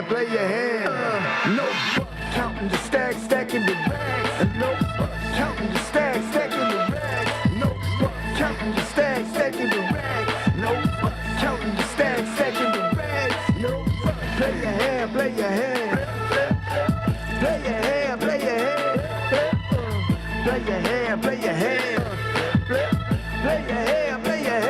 hand, play your hand. No fuck counting the stack, stacking the bags. No fuck counting the stack, stacking the bags. No fuck counting the stack, stacking the bags. No fuck counting the stack, stacking the bags. No fuck, play your hand, play your hand. Play your hand, play your hand. Play your hand, play your hand. Play your hand, play your hand.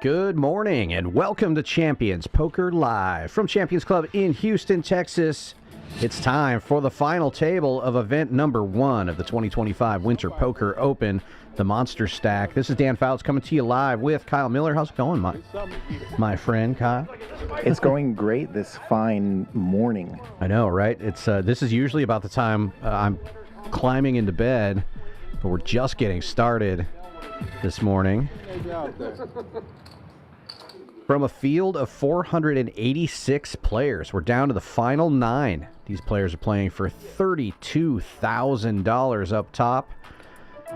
Good morning and welcome to Champions Poker Live from Champions Club in Houston, Texas. It's time for the final table of event number 1 of the 2025 Winter Poker Open, the Monster Stack. This is Dan Fouts coming to you live with Kyle Miller. How's it going, my friend Kyle? It's going great this fine morning. I know, right? It's this is usually about the time I'm climbing into bed, but we're just getting started this morning. From a field of 486 players, we're down to the final 9. These players are playing for $32,000 up top.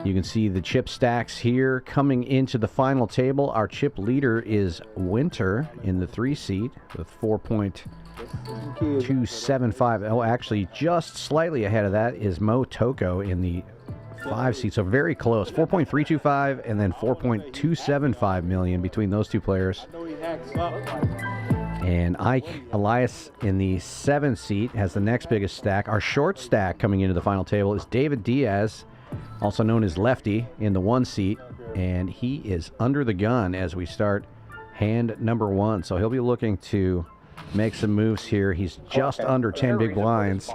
You can see the chip stacks here coming into the final table. Our chip leader is Winter in the 3 seat with 4.275. Oh, actually, just slightly ahead of that is Mo Toko in the 5 seat, so very close. 4.325 and then 4.275 million between those two players. And Ike Elias in the 7 seat has the next biggest stack. Our short stack coming into the final table is David Diaz, also known as Lefty, in the 1 seat, and he is under the gun as we start hand number 1. So he'll be looking to make some moves here. He's just under 10 big blinds.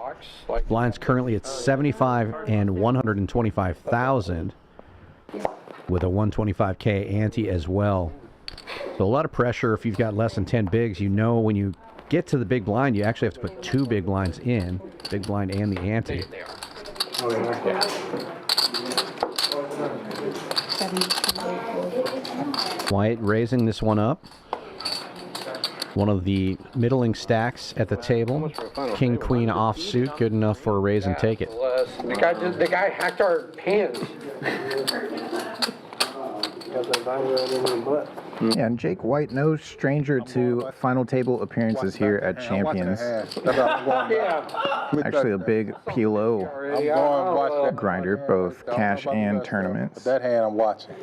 Blinds currently at 75 and 125,000 with a 125K ante as well. So a lot of pressure if you've got less than 10 bigs. You know when you get to the big blind, you actually have to put 2 big blinds in, big blind and the ante. White raising this one up. One of the middling stacks at the table. King, queen offsuit, good enough for a raise and take it. The guy hacked our hands. Yeah, and Jake White, no stranger to final table appearances here at Champions. Actually a big PLO grinder, both cash and tournaments. That hand I'm watching.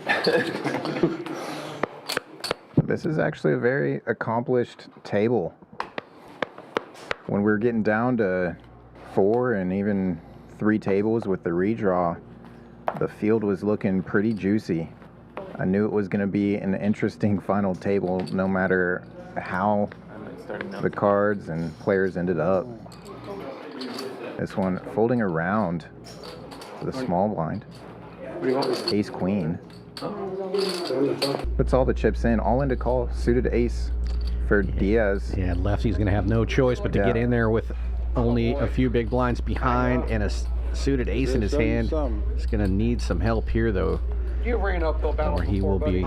This is actually a very accomplished table. When we're getting down to 4 and even 3 tables with the redraw, the field was looking pretty juicy. I knew it was going to be an interesting final table no matter how the cards and players ended up. This one folding around the small blind. Ace queen. Puts all the chips in, all into call, suited ace for Diaz. Yeah, lefty's going to have no choice but to get in there with only a few big blinds behind and a suited ace in his hand. He's going to need some help here, though, or he will be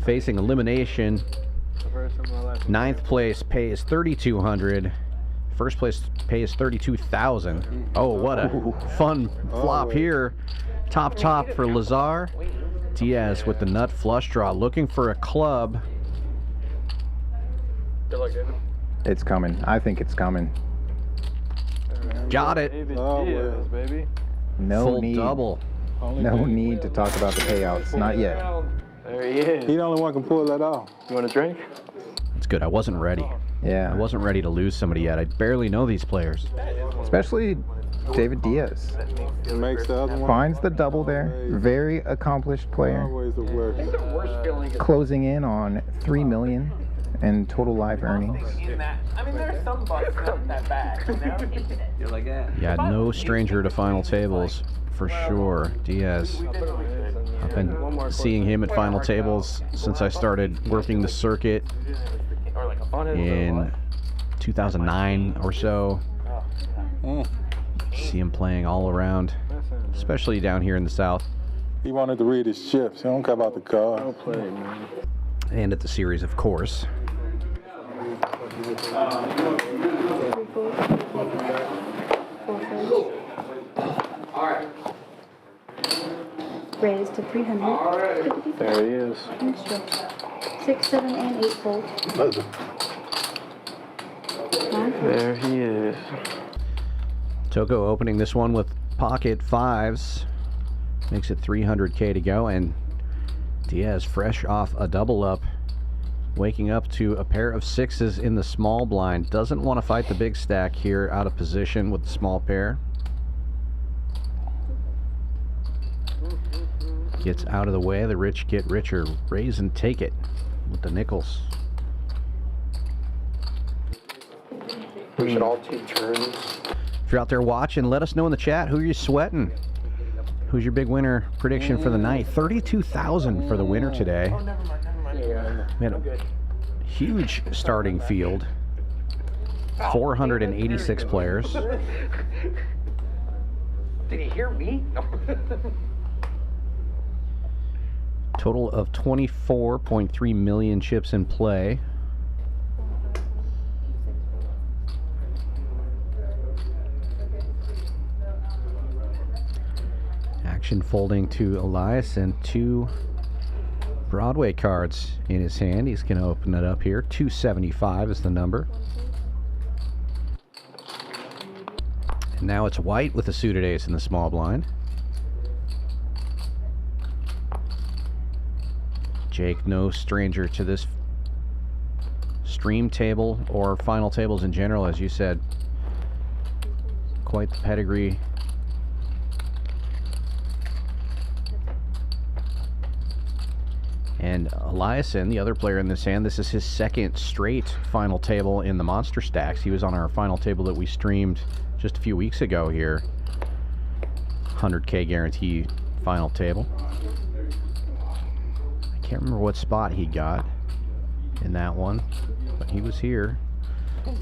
facing elimination. 9th place pay is $3,200. First place pay is $32,000. Oh, what a fun flop here. Top for Lazar. Diaz with the nut flush draw, looking for a club. Good luck, David. It's coming. I think it's coming. Got it. Diaz, baby. No Full need. double. No need to talk about the payouts. Not yet. There he is. He the only one can pull that off. You want a drink? It's good. I wasn't ready. Yeah. I wasn't ready to lose somebody yet. I barely know these players. Especially David Diaz. It makes the other one. Finds the double there. Very accomplished player. Always the worst. The worst feeling is Closing in on $3 million in total live earnings. I mean, there's some bucks not that bad, you know? You're like that. Yeah, no stranger to final tables for sure. Diaz. I've been seeing him at final tables since I started working the circuit in 2009 or so. See him playing all around, especially down here in the South. He wanted to read his chips. He don't care about the card. Don't play, man. And at the series, of course. Raised to 300. There he is. 6, 7, and 8 fold. There he is. Toko opening this one with pocket fives. Makes it 300K to go, and Diaz fresh off a double up. Waking up to a pair of sixes in the small blind. Doesn't want to fight the big stack here, out of position with the small pair. Gets out of the way. The rich get richer. Raise and take it with the nickels. We should all take turns. If you're out there watching, let us know in the chat who you're sweating. Who's your big winner prediction for the night? 32,000 for the winner today. Oh, never mind. We had a huge starting field. 486 players. Did he hear me? No. Total of 24.3 million chips in play. Action folding to Elias, and 2 Broadway cards in his hand. He's going to open it up here. 275 is the number. And now it's white with the suited ace in the small blind. Jake, no stranger to this stream table or final tables in general, as you said. Quite the pedigree. And Eliason, the other player in this hand, this is his second straight final table in the Monster Stacks. He was on our final table that we streamed just a few weeks ago here. 100K guarantee final table. I can't remember what spot he got in that one, but he was here.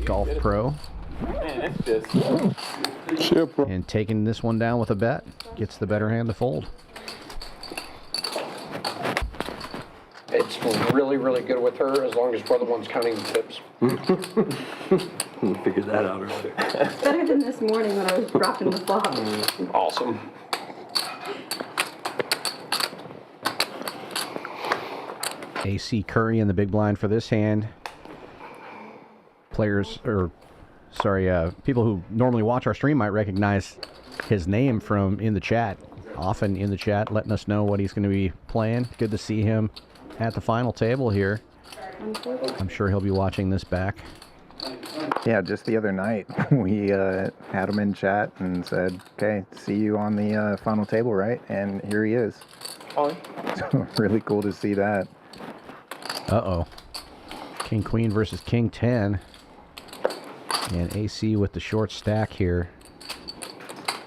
Golf Pro. Man, it's just... Sure, bro. And taking this one down with a bet. Gets the better hand to fold. It's really, really good with her as long as we're the ones counting the tips. We figured that out earlier. It's better than this morning when I was dropping the flop. Awesome. AC Curry in the big blind for this hand. Players, or sorry, people who normally watch our stream might recognize his name from in the chat. Often in the chat, letting us know what he's going to be playing. Good to see him at the final table here. I'm sure he'll be watching this back. Yeah, just the other night we had him in chat and said, "Okay, see you on the final table, right?" And here he is. Oh. So really cool to see that. Uh-oh. King Queen versus King 10. And AC with the short stack here.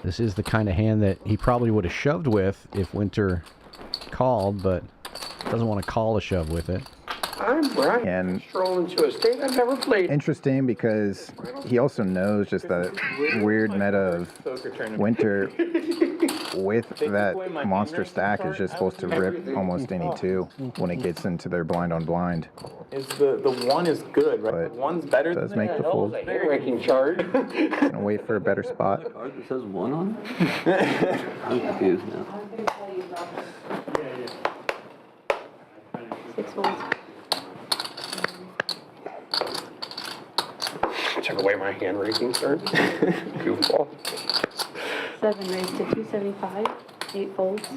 This is the kind of hand that he probably would have shoved with if Winter called, but doesn't want to call a shove with it. I'm Brian. And Strolling to a state I've never played. interesting because he also knows just the weird meta of Winter with that monster stack is just supposed to rip almost any two when it gets into their blind on blind. Is the one is good, right? But The one's better does than make the fold. Ranking chart. Gonna wait for a better spot. Card that says 1 on it? I'm confused now. 6 folds. Took away my hand ranking chart. Goofball. 7 raised to 275. 8 folds.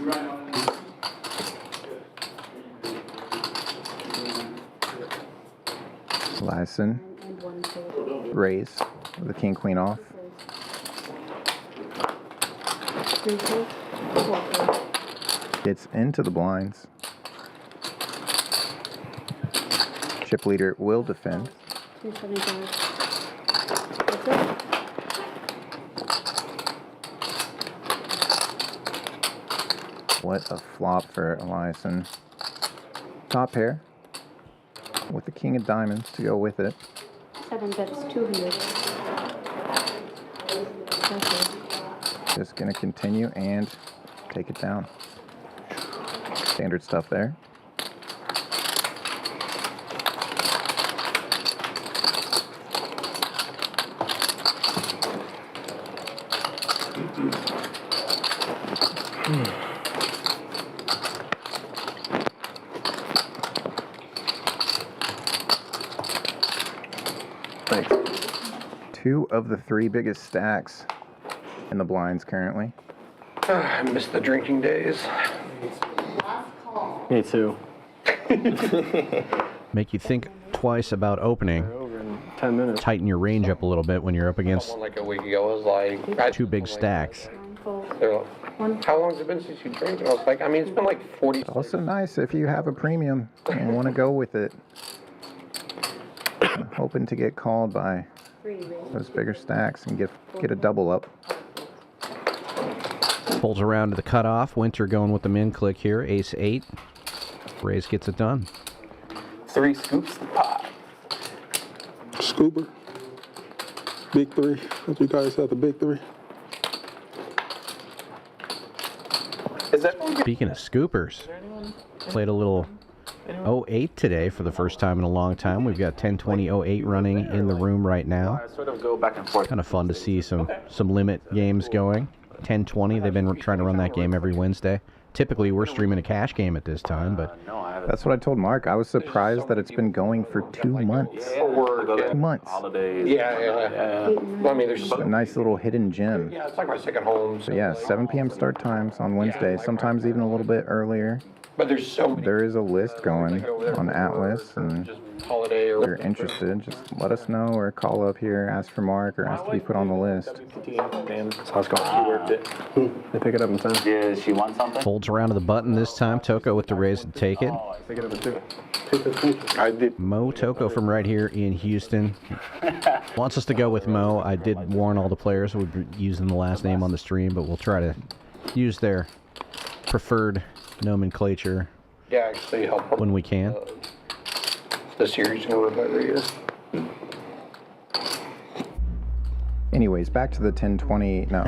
Lyson, And 1 fold. raise, the king queen off. 3 folds. 4 folds. Gets into the blinds. Chip leader will defend. 275. That's it. What a flop for Eliason. Top pair with the king of diamonds to go with it. 7 bets, 200. That's it. Just gonna continue and take it down. Standard stuff there. 2 of the 3 biggest stacks in the blinds currently. I miss the drinking days. Me too. Make you think twice about opening. Over in 10 minutes. Tighten your range up a little bit when you're up against One like a week ago, I was like, 2 big stacks. they're like, how long has it been since you drank? And I was like, I mean, it's been like 40. Also nice if you have a premium and want to go with it. I'm hoping to get called by those bigger stacks and get a double up. Pulls around to the cutoff. Winter going with the min click here. Ace 8. Raise gets it done. 3 scoops the pot. Scooper. Big 3. What you guys have the big 3? Is that Speaking of scoopers, played a little 08 today for the first time in a long time. We've got 10-20-08 running in the room right now. I sort of go back and forth? Kind of fun to see some limit games going. 10-20, they've been trying to run that game every Wednesday. Typically, we're streaming a cash game at this time, but No, I haven't. That's what I told Mark. I was surprised that it's been going for 2 months. Work, 2 months. Holidays. Yeah. I mean, there's A nice little hidden gem. yeah, it's like my second home. So yeah, 7 p.m. start times on Wednesday, sometimes even a little bit earlier. But there's so many. There is a list going on Atlas, and Just holiday if or you're interested, just let us know or call up here, ask for Mark, or ask to be put on the list. Damn, that's how it's going. She worked it. They pick it up in 10. Yeah, she wants something? folds around to the button this time. Toko with the raise to take it. Pick it up in 2. I did. Mo Toko from right here in Houston wants us to go with Mo. I did warn all the players we'd be using the last name on the stream, but we'll try to use their preferred nomenclature yeah, actually help when we can. the series know what that is. Anyways, back to the 1020. No.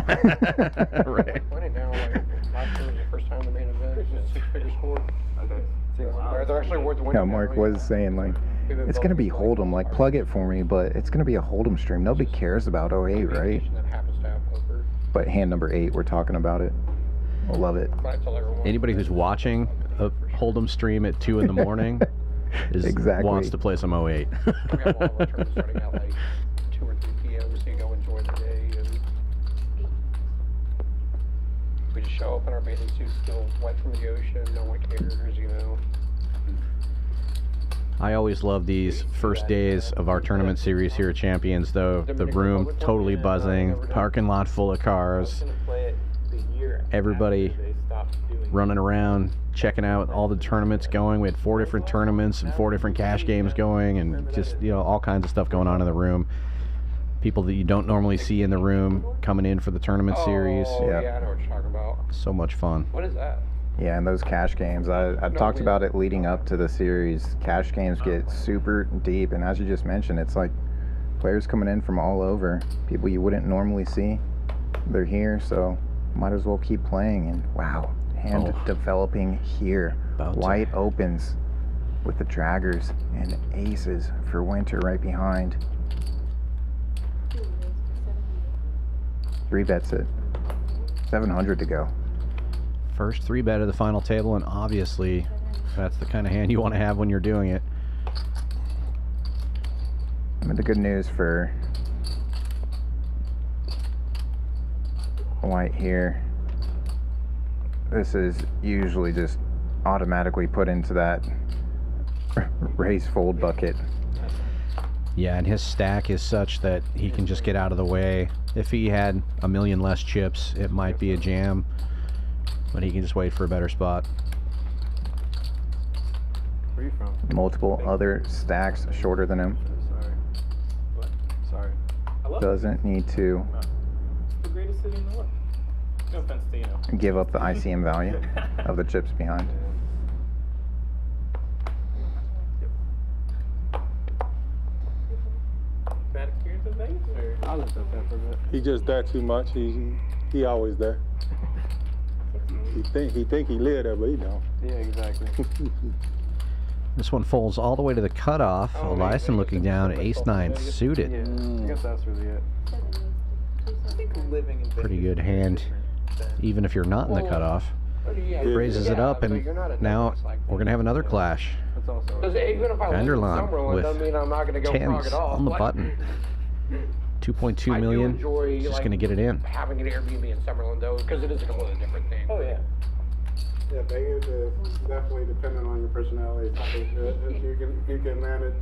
Right. Winning now, like last year was the first time the main event. It's a 6-figure score. Okay. They're actually worth winning. No, Mark was saying, like, it's going to be Hold'em. Like, plug it for me, but it's going to be a Hold'em stream. Nobody cares about 08, right? That happens to have poker. But hand number 8, we're talking about it. I love it. But I tell everyone. Anybody who's watching a Hold'em stream at 2 in the morning Exactly. wants to play some 08. We have all of our tournaments starting at like 2 or 3 p.m. so you go enjoy the day. And we just show up in our bathing suits, still wet from the ocean. No one cares, you know. I always love these first days of our tournament series here at Champions, though. The room totally buzzing, parking lot full of cars, everybody running around, checking out all the tournaments going. We had 4 different tournaments and 4 different cash games going, and just, you know, all kinds of stuff going on in the room. People that you don't normally see in the room coming in for the tournament series. Oh, Yep. yeah, I know what you're talking about. So much fun. What is that? Yeah, and those cash games, I talked about it leading up to the series. Cash games get super deep, and as you just mentioned, it's like players coming in from all over. People you wouldn't normally see, they're here, so might as well keep playing. And wow, hand developing here. About to. White opens with the draggers and aces for Winter right behind. 3 bets it. 700 to go. First 3-bet of the final table, and obviously that's the kind of hand you want to have when you're doing it. I mean, the good news for White here, this is usually just automatically put into that raise fold bucket. Yeah, and his stack is such that he can just get out of the way. If he had a million less chips, it might be a jam, but he can just wait for a better spot. Where are you from? Multiple other stacks shorter than him. Sorry. What? Sorry. I love Doesn't need to the greatest city in the world. No offense to, you know. give up the ICM value of the chips behind. Bad experience in Vegas, or? I lived up there for a bit. He just there too much. He always there. He think he live there, but he don't. Yeah, exactly. This one folds all the way to the cutoff. Eliason looking down at ace-9 suited. Yeah, I guess that's really it. I think living in Pretty good hand, even if you're not in the cutoff. Raises it up, and now we're going to have another clash. That's also Because even if I live in Vanderlaan Summerlin, with doesn't mean I'm not going to go frog 10s it off. on the Like, button. 2.2 I do million. enjoy, Just like, going to get it in. having an Airbnb in Summerlin though, because it is a completely different thing. Oh yeah. Yeah, Vegas is definitely dependent on your personality. If you can manage,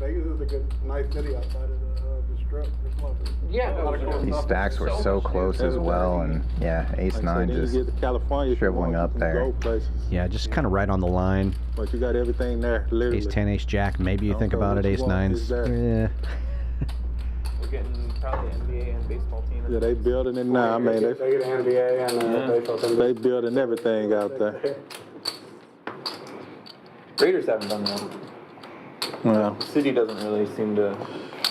Vegas is a good, nice city outside of the strip. It's lovely. Yeah, no, it's These stacks were so close as well, and yeah, ace nine Then just you get to California, if you shriveling want, up you can there. go places. Yeah, just kind of right on the line. But you got everything there, literally. Ace 10, ace jack. Maybe you Don't think go about what it. you Ace want, nines. it's there. Yeah. We're getting probably NBA and baseball team. Yeah, they building it now. I mean, they get NBA and they building everything out there. Raiders haven't done that. Well, The city doesn't really seem to.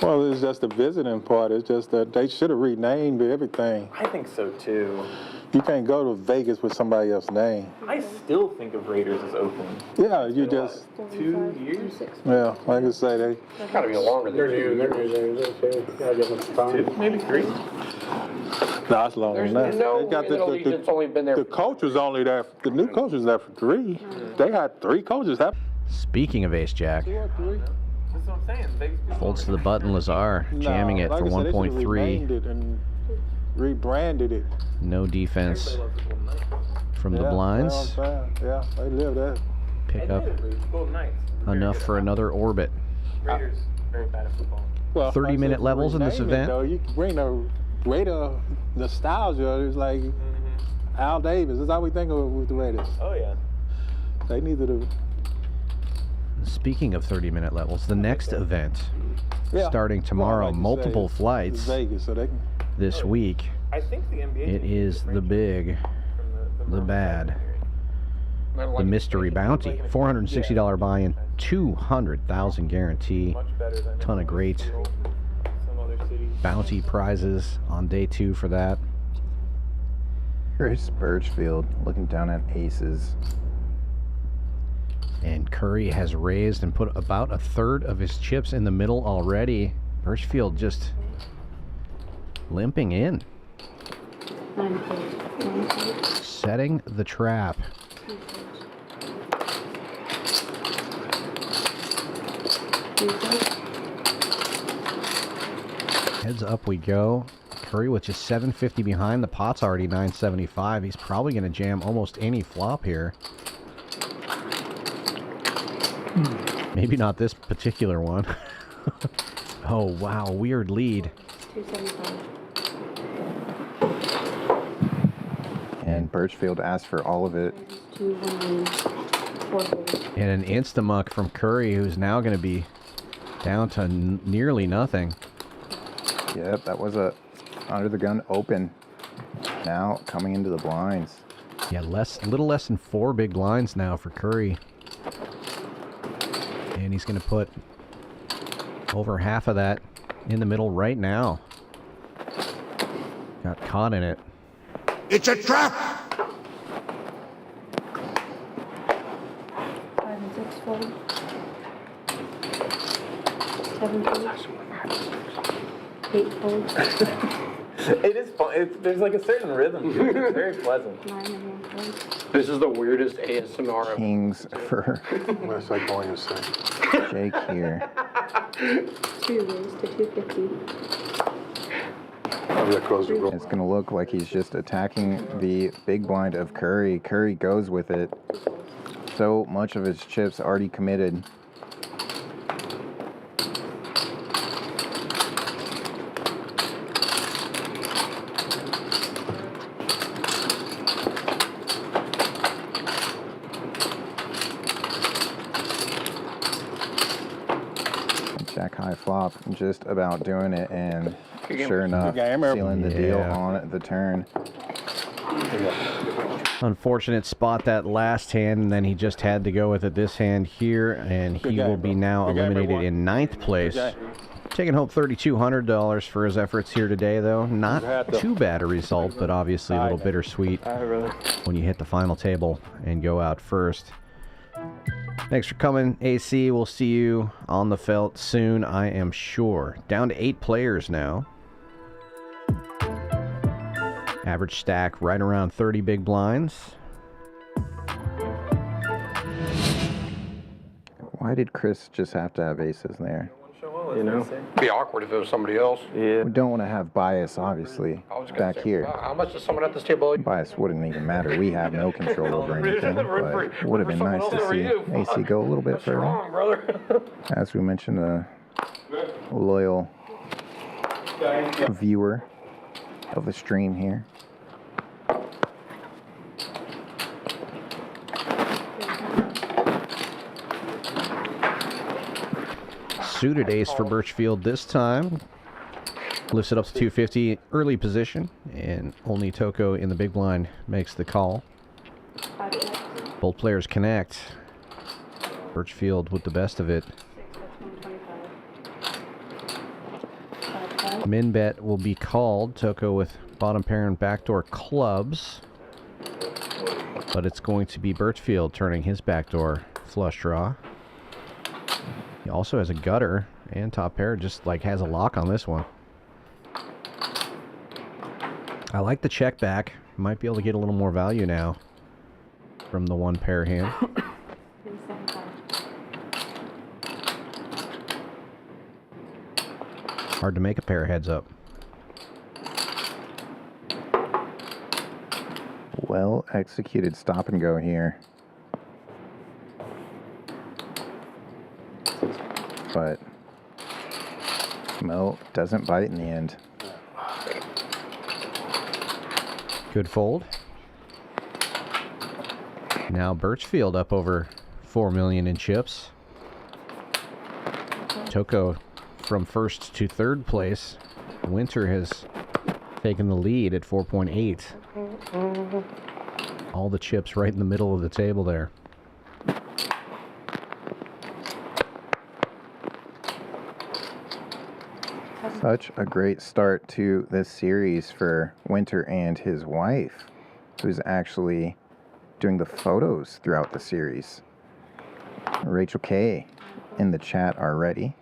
well, it's just the visiting part. It's just that they should have renamed everything. I think so too. You can't go to Vegas with somebody else's name. I still think of Raiders as Oakland. Yeah, you just, 2 years? yeah, like I say, they. It's gotta be longer than 2 years. Maybe 3. No, it's longer There's than that. no They got middle league that's only been there. the coach was only there. The new coach was there for 3. They had 3 coaches. Speaking of ace jack, That's what I'm saying. Vegas people folds to the button. Lazar jamming it for 1.3. Renamed it and rebranded it. No defense Everybody loves the Golden Knights. from the Yeah, blinds. that's what I'm saying. Yeah, they live that. Pick up Admittedly, Golden Knights. Very enough good for at another orbit. hockey. Raiders, very bad at football. Well, 30-minute like I said, levels in this rename it, event. Though, you can bring the greater nostalgia. It's like Al Davis. That's how we think of it with the Raiders. Oh yeah. They needed to. Speaking of 30-minute levels, the next event Yeah. starting tomorrow, Well, like you multiple say, flights It's Vegas, so they can. this week. I think the NBA. It is the big, from the bad, the mystery bounty. $460 buy-in, 200,000 guarantee. Much better than Ton of great some other cities. bounty prizes on day 2 for that. Chris Birchfield looking down at aces. And Curry has raised and put about a third of his chips in the middle already. Birchfield just limping in, 9 page. 1 page. setting the trap. 2 page. 3 page. Heads up we go. Curry with just 750 behind. The pot's already 975. He's probably going to jam almost any flop here. Maybe not this particular one. Oh, wow. Weird lead. 275. And Birchfield asked for all of it. 219. 4 page. And an insta-muck from Curry, who's now going to be down to nearly nothing. Yep, that was a under the gun open. Now coming into the blinds. Yeah, little less than 4 big blinds now for Curry. And he's going to put over half of that in the middle right now. Got caught in it. It's a trap! 5 and 6 fold. 7 page. 8 fold. It is fun. There's like a certain rhythm to it. It's very pleasant. 9 and 1 fold. This is the weirdest ASMR. Kings for That's like going insane. Jake here. 2 raised to 250. That close real. It's gonna look like he's just attacking the big blind of Curry. Curry goes with it. So much of his chips already committed. Jack high flop, just about doing it, and sure enough, game. sealing the deal Yeah. on the turn. Unfortunate spot that last hand, and then he just had to go with it this hand here, and he game, will be bro. now Good game, eliminated everyone. in 9th place. Good Taking home $3,200 for his efforts here today, though. Not had to. too bad a result, but obviously a little Aye. bittersweet All right, brother. when you hit the final table and go out first. Thanks for coming, AC. We'll see you on the felt soon, I am sure. Down to 8 players now. Average stack right around 30 big blinds. Why did Chris just have to have aces there? Show You know, be awkward if it was somebody else. We don't want to have bias, obviously, I was gonna back say, here. how much does someone at this table? Bias wouldn't even matter. We have no control over anything, but it would have been nice to see AC go a little bit That's further. wrong, brother. As we mentioned, a loyal viewer of the stream here. Suited ace for Birchfield this time. Lifts it up to 250, early position, and only Toko in the big blind makes the call. Both players connect. Birchfield with the best of it. Min bet will be called. Toko with bottom pair and backdoor clubs. But it's going to be Birchfield turning his backdoor flush draw. He also has a gutter and top pair, just like has a lock on this one. I like the check back. Might be able to get a little more value now from the one pair hand. Hard to make a pair heads up. Well executed stop and go here. But Mo doesn't bite in the end. Good fold. Now Birchfield up over 4 million in chips. Toko from first to third place. Winter has taken the lead at 4.8. All the chips right in the middle of the table there. Such a great start to this series for Winter and his wife, who's actually doing the photos throughout the series. Rachel K in the chat already.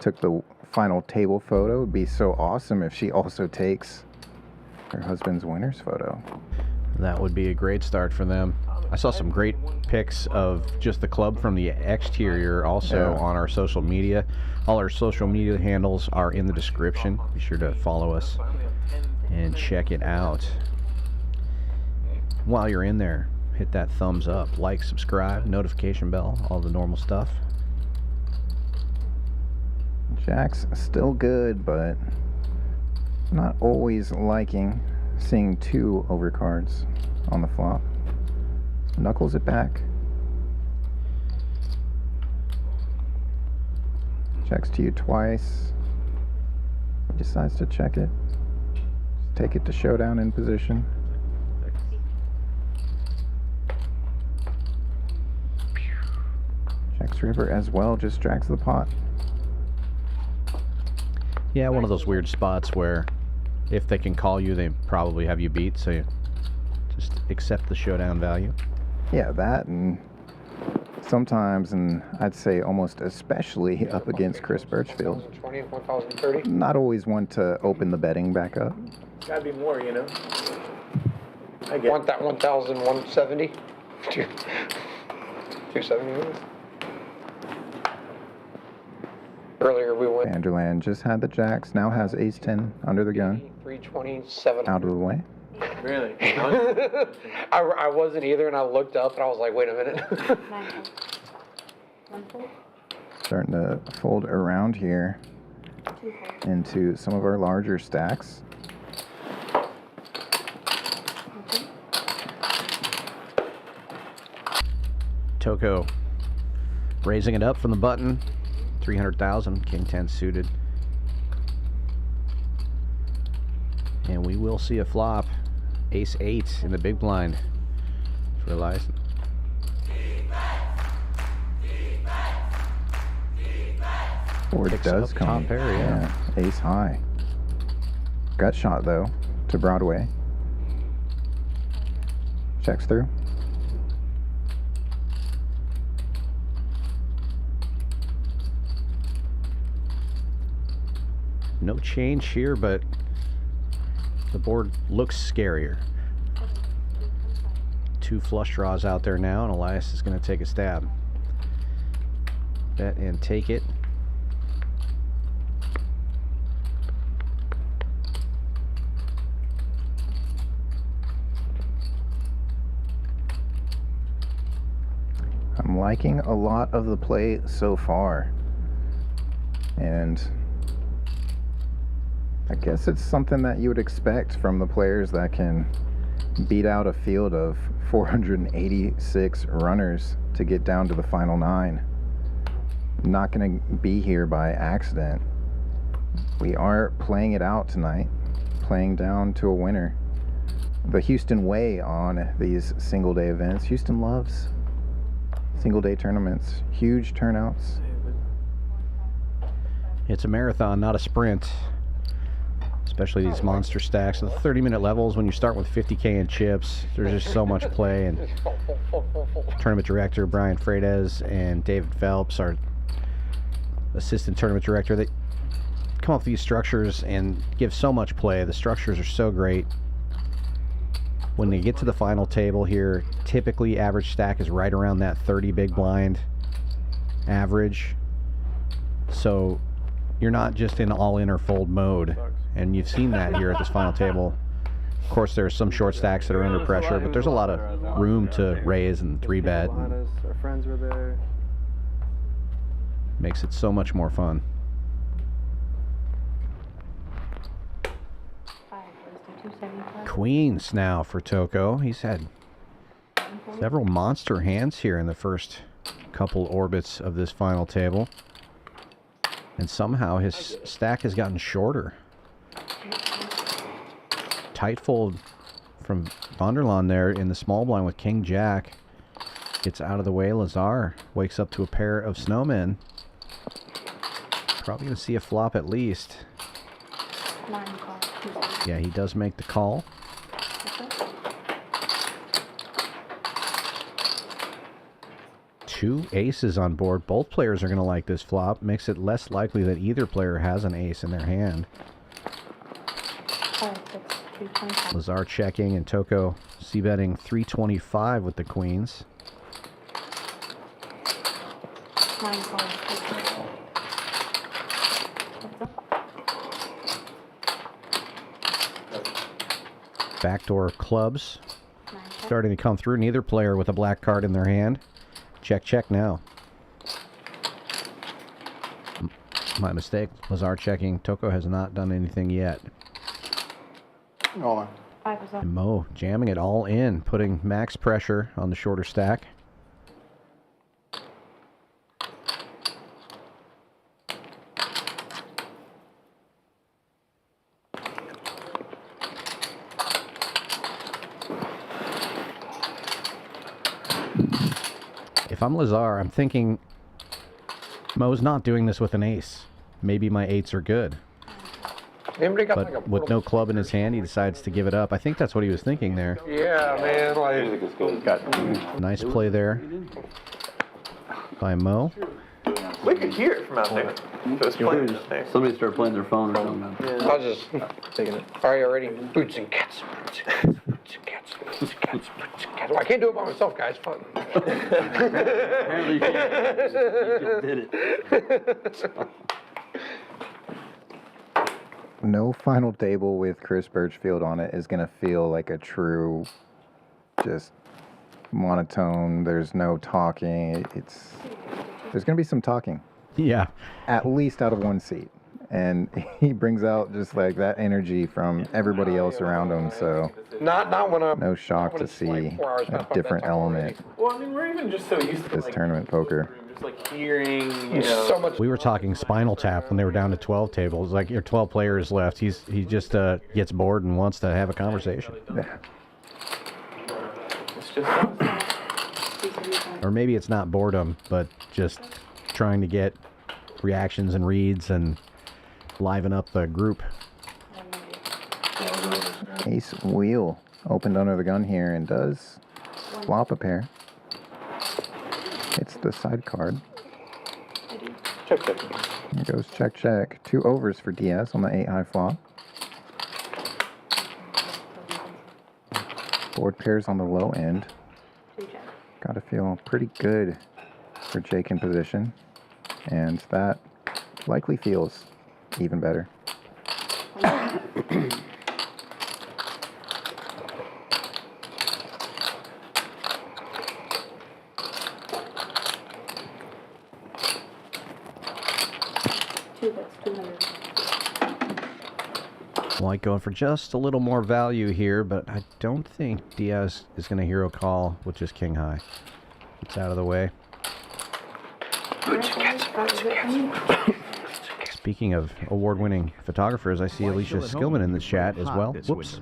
Took the final table photo. It would be so awesome if she also takes her husband's winner's photo. That would be a great start for them. I saw some great pics of just the club from the exterior also on our social media. All our social media handles are in the description. Be sure to follow us and check it out. While you're in there, hit that thumbs up, like, subscribe, notification bell, all the normal stuff. Jack's still good, but not always liking seeing two overcards on the flop. Knuckles it back. Checks to you twice. Decides to check it. Just take it to showdown in position. Checks river as well, just drags the pot. Yeah, one of those weird spots where if they can call you, they probably have you beat, so you just accept the showdown value. Yeah, that, and sometimes, and I'd say almost especially up against Chris Birchfield. 1,020, 1,030. Not always one to open the betting back up. Gotta be more, you know? I get Want that 1,170? 270. Earlier we went Vanderland just had the jacks, now has ace-10 under the gun, 327. out of the way. really. I wasn't either, and I looked up and I was like, wait a minute. Starting to fold around here into some of our larger stacks. Toko raising it up from the button. 300,000, king 10 suited. And we will see a flop. Ace 8 in the big blind for Elias. Or it Picks does up come. top pair, yeah. Ace high. Gut shot though to Broadway. Checks through. No change here, but the board looks scarier. Two flush draws out there now, and Elias is going to take a stab. Bet and take it. I'm liking a lot of the play so far. And I guess it's something that you would expect from the players that can beat out a field of 486 runners to get down to the final 9. Not going to be here by accident. We are playing it out tonight, playing down to a winner. The Houston way on these single day events. Houston loves single day tournaments, huge turnouts. It's a marathon, not a sprint. Especially these monster stacks. The 30-minute levels, when you start with 50K in chips, there's just so much play. And tournament director Brian Freitas and David Phelps, our assistant tournament director, they come up with these structures and give so much play. The structures are so great. When they get to the final table here, typically average stack is right around that 30 big blind average. So you're not just in all-in or fold mode. And you've seen that here at this final table. Of course, there's some short stacks that are under pressure, but there's a lot of room to raise and 3-bet. Our friends were there. Makes it so much more fun. 5 raised to 275. Queens now for Toko. He's had several monster hands here in the first couple orbits of this final table. And somehow his stack has gotten shorter. Tight fold from Vonderlaan there in the small blind with King Jack. Gets out of the way. Lazar wakes up to a pair of snowmen. Probably going to see a flop at least. 9 call. 275. Yeah, he does make the call. Two aces on board. Both players are going to like this flop. Makes it less likely that either player has an ace in their hand. 5 6 325. Lazar checking and Toko c-betting 325 with the queens. 9 call. 225. Backdoor clubs 9 check. starting to come through. Neither player with a black card in their hand. Check, check now. My mistake. Lazar checking. Toko has not done anything yet. 5 is up. And Mo jamming it all in, putting max pressure on the shorter stack. If I'm Lazar, I'm thinking Mo's not doing this with an ace. Maybe my 8s are good. Anybody got like a But with no club in his hand, he decides to give it up. I think that's what he was thinking there. Yeah, man, like Nice play there by Mo. We could hear it from out there. It was playing out there. Somebody started playing their phone or something. I was just taking it. All right, already. Boots and cats, boots and cats, boots and cats, boots and cats, boots and cats. Well, I can't do it by myself, guys. Fun. Apparently you can't. You just did it. No final table with Chris Birchfield on it is going to feel like a true, just monotone. There's no talking. There's going to be some talking, Yeah. at least out of one seat. And he brings out just like that energy from everybody else around him. So Not when I'm. no shock to see a different element Well, I mean, we're even just so used to this tournament poker. just like hearing, you know. So much. We were talking Spinal Tap when they were down to 12 tables. Like, your 12 players left. He just gets bored and wants to have a conversation. It's just Or maybe it's not boredom, but just trying to get reactions and reads and liven up the group. Ace wheel opened under the gun here and does flop a pair. It's the side card. Check, check. Here goes check, check. 2 overs for Diaz on the 8 high flop. Board pairs on the low end. 3 check. Gotta feel pretty good for Jake in position. And that likely feels even better. White going for just a little more value here, but I don't think Diaz is going to hero call with just king high. It's out of the way. Speaking of award-winning photographers, I see Alicia Skillman in the chat as well. Whoops.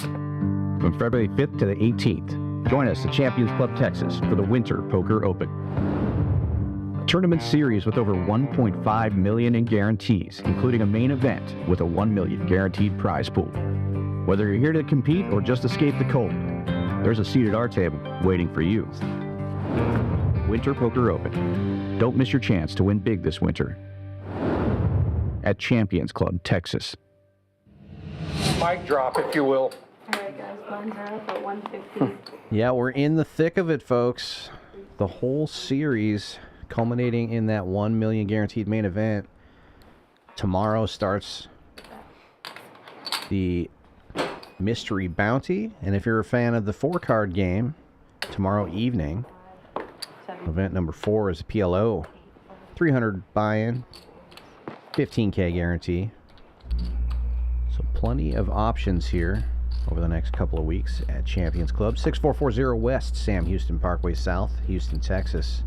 From February 5th to the 18th, join us at Champions Club Texas for the Winter Poker Open. A tournament series with over $1.5 million in guarantees, including a main event with a $1 million guaranteed prize pool. Whether you're here to compete or just escape the cold, there's a seat at our table waiting for you. Winter Poker Open. Don't miss your chance to win big this winter at Champions Club Texas. Mic drop, if you will. All right, guys, blinds are up at 150. Yeah, we're in the thick of it, folks. The whole series culminating in that $1 million guaranteed main event. Tomorrow starts the mystery bounty, and if you're a fan of the 4-card game, tomorrow evening, event number 4 is a PLO. 300 buy-in, 15K guarantee. So plenty of options here over the next couple of weeks at Champions Club. 6440 West, Sam Houston Parkway South, Houston, Texas.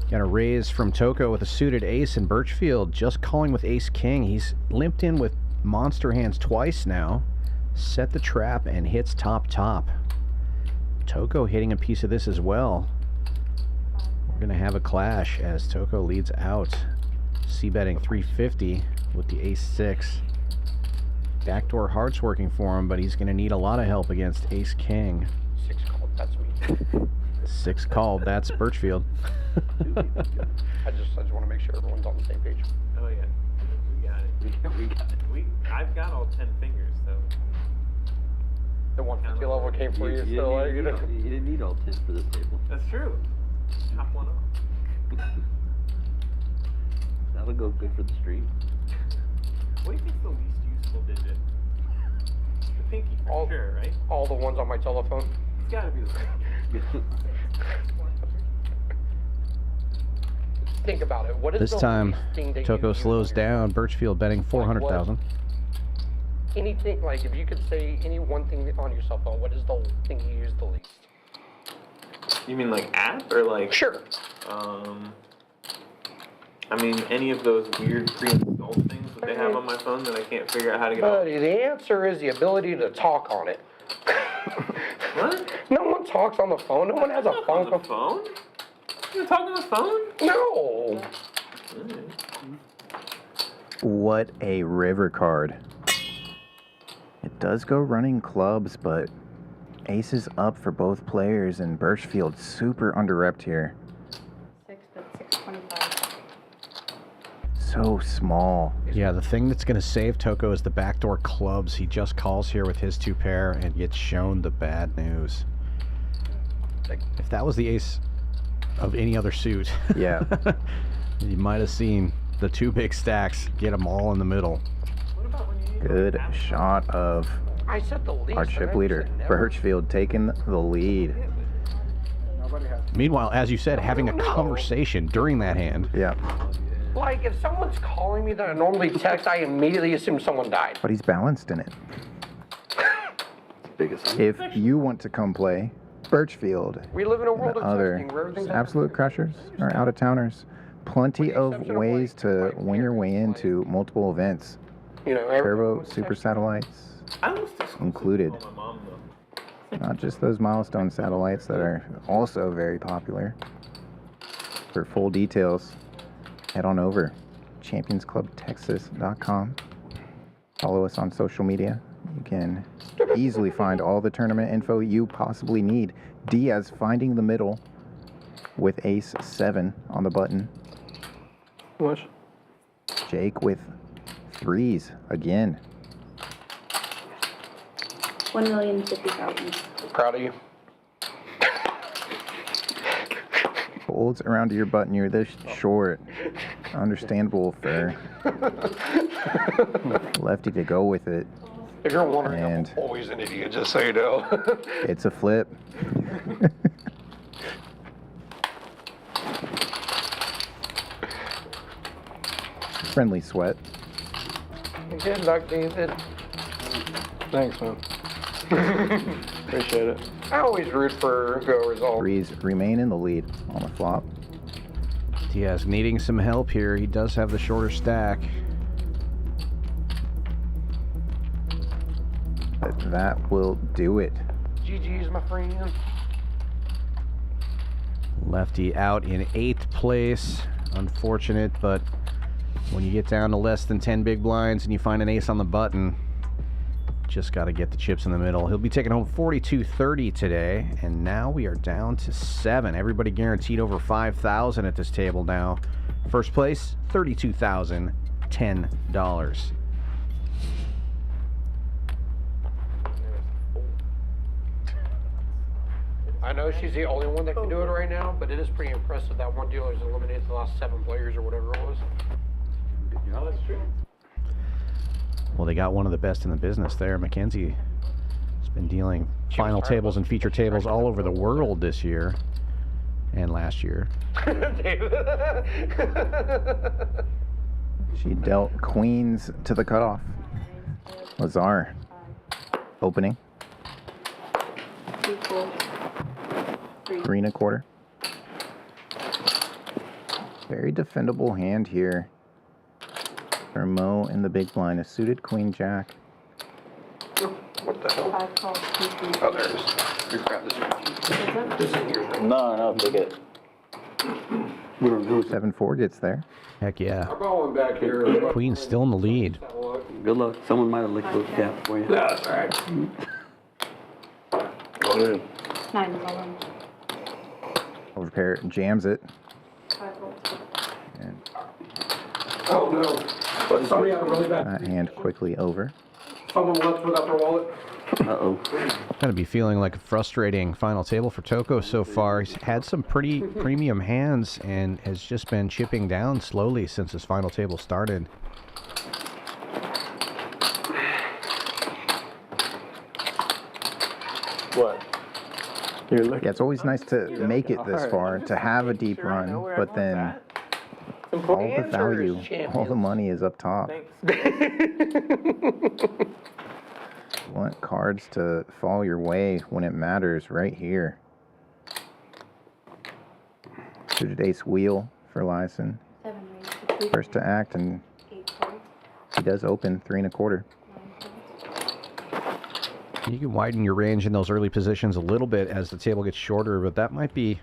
Got a raise from Toko with a suited ace in Birchfield, just calling with ace king. He's limped in with monster hands twice now. Set the trap and hits top. Toko hitting a piece of this as well. We're going to have a clash as Toko leads out. C-betting 350 with the ace-6. Backdoor hearts working for him, but he's going to need a lot of help against ace-king. 6 called, that's me. 6 called, that's Birchfield. I just want to make sure everyone's on the same page. Oh yeah, we got it. We got it. I've got all 10 fingers, so. The 150 level came for you, so like, you know. You didn't need all 10 for this table. That's true. Chop one off. That'll go good for the stream. What do you think's the least useful digit? The pinky, for sure, right? All the ones on my telephone. It's gotta be the pinky. Think about it. What is This the time, least thing that Toko you slows use? down. Birchfield betting 400,000. Anything, like if you could say any one thing on your cell phone, what is the thing you use the least? You mean like app or like? Sure. I mean any of those weird pre-installed things that they have on my phone that I can't figure out how to get off. The answer is the ability to talk on it. What? No one talks on the phone. No one has a phone. On the phone? You're talking on the phone? No. What a river card. It does go running clubs, but ace is up for both players, and Birchfield super under-repped here. 6, but 625. So small. Yeah, the thing that's going to save Toko is the backdoor clubs. He just calls here with his 2 pair and gets shown the bad news. If that was the ace of any other suit, Yeah. you might have seen the 2 big stacks get them all in the middle. What about when you Good shot of I said the least. our chip leader. Birchfield taking the lead. Meanwhile, as you said, having a conversation during that hand. Yeah. Like if someone's calling me that I normally text, I immediately assume someone died. But he's balanced in it. Biggest. If you want to come play, Birchfield We live in a and world the of other texting where everything's absolute crushers or out-of-towners, plenty of ways to win your way into multiple events. You know, Turbo, super satellites I was just included. call my mom though. Not just those milestone satellites that are also very popular. For full details, head on over championsclubtexas.com. Follow us on social media. You can easily find all the tournament info you possibly need. Diaz finding the middle with ace 7 on the button. What? Jake with 3s again. 1,050,000. Proud of you. Folds around to your button. You're this short. Understandable for lefty to go with it. If you're wondering, And- I'm always an idiot, just so you know. It's a flip. Friendly sweat. Good luck, David. Thanks, man. Appreciate it. I always root for go result. Threes remain in the lead on the flop. Diaz needing some help here. He does have the shorter stack. But that will do it. GG's, my friend. Lefty out in 8th place. Unfortunate, but when you get down to less than 10 big blinds and you find an ace on the button, just got to get the chips in the middle. He'll be taking home 42.30 today, and now we are down to 7. Everybody guaranteed over 5,000 at this table now. First place, $32,010. I know she's the only one that can do it right now, but it is pretty impressive that one dealer has eliminated the last 7 players or whatever it was. No, that's true. Well, they got one of the best in the business there. Mackenzie has been dealing final tables and feature tables all over the world this year and last year. She dealt queens to the cutoff. Lazar opening. 2 4 3. 3 1/4. Very defendable hand here. For Mo in the big blind, a suited queen jack. What the hell? 5 calls, 2 3. Oh, there it is. Here, grab this one. This is yours. No, take it. We don't do 7-4 gets there. Heck yeah. I'm going back here. Queen's still in the lead. Good luck. Someone might have licked those caps for you. That's all right. Go in. 9 is all in. Overpair jams it. 5 rolls. And Oh no. But somebody had a really bad. that hand quickly over. Someone left without their wallet. Uh-oh. Going to be feeling like a frustrating final table for Toko so far. He's had some pretty premium hands and has just been chipping down slowly since his final table started. What? You're looking. Yeah, it's always nice to make it this far, to have a deep run, but then all the value, all the money is up top. You want cards to fall your way when it matters right here. Suited ace wheel for Lyson. 7 raised to 3. First to act, and 8 calls. he does open 3 1/4. 9 calls. You can widen your range in those early positions a little bit as the table gets shorter, but that might be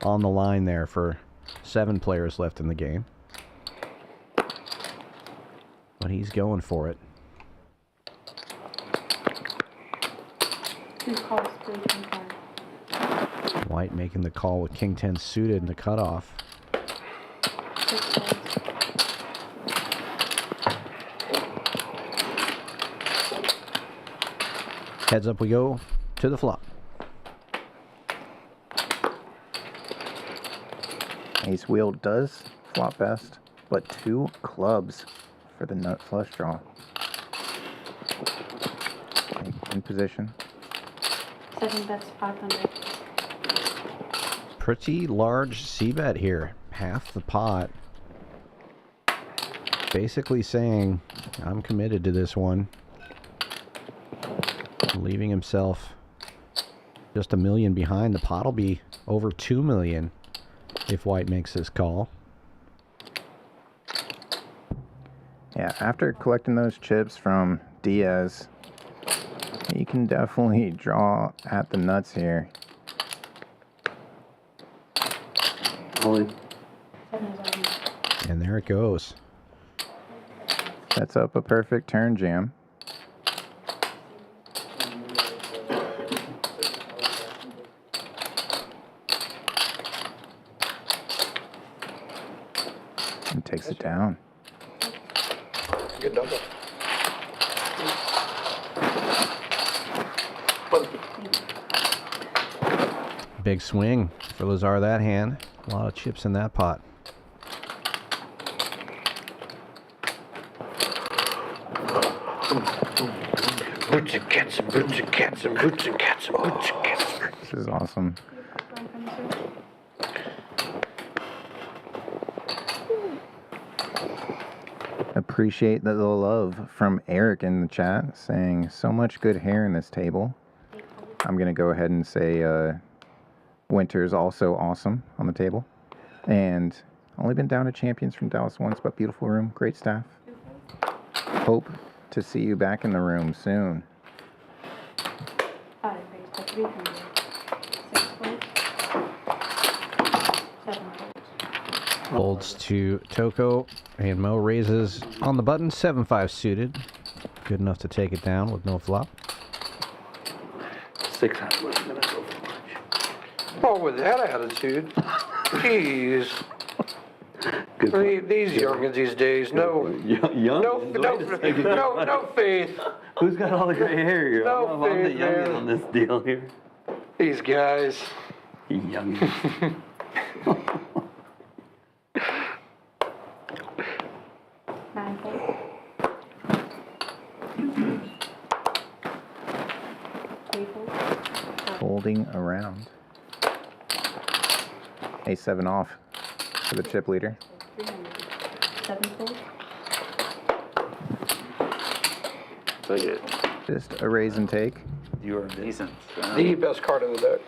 on the line there for 7 players left in the game. But he's going for it. 2 calls, 3 king 5. White making the call with king 10 suited in the cutoff. 6 calls. Heads up we go to the flop. Ace wheel does flop best, but 2 clubs for the nut flush draw. In position. 7 bets, 500. Pretty large c-bet here. Half the pot. Basically saying, I'm committed to this one. Leaving himself just $1 million behind. The pot will be over $2 million if White makes this call. Yeah, after collecting those chips from Diaz, you can definitely draw at the nuts here. Only 7 is all in. And there it goes. Sets up a perfect turn jam. And takes it down. Good double. Big swing for Lazar that hand. A lot of chips in that pot. Boots and cats and boots and cats and boots and cats and boots and cats. This is awesome. A Appreciate the love from Eric in the chat saying so much good hair in this table. I'm going to go ahead and say Winter's also awesome on the table. And only been down to champions from Dallas once, but beautiful room, great staff. Hope to see you back in the room soon. 5 raised to 300. 6 folds. 7 folds. Folds to Toko, and Mo raises on the button, 7-5 suited. Good enough to take it down with no flop. 600 wasn't gonna go for much. Oh, with that attitude, jeez. Good These youngins these days, no faith. Who's got all the gray hair here? No I'm the faith, youngin man. on this deal here. These guys. You youngin. 9 folds. 3 folds. Folding around. A7 off for the chip leader. 300. 7 folds. Look at it. Just a raise and take. You are decent. The best card in the deck.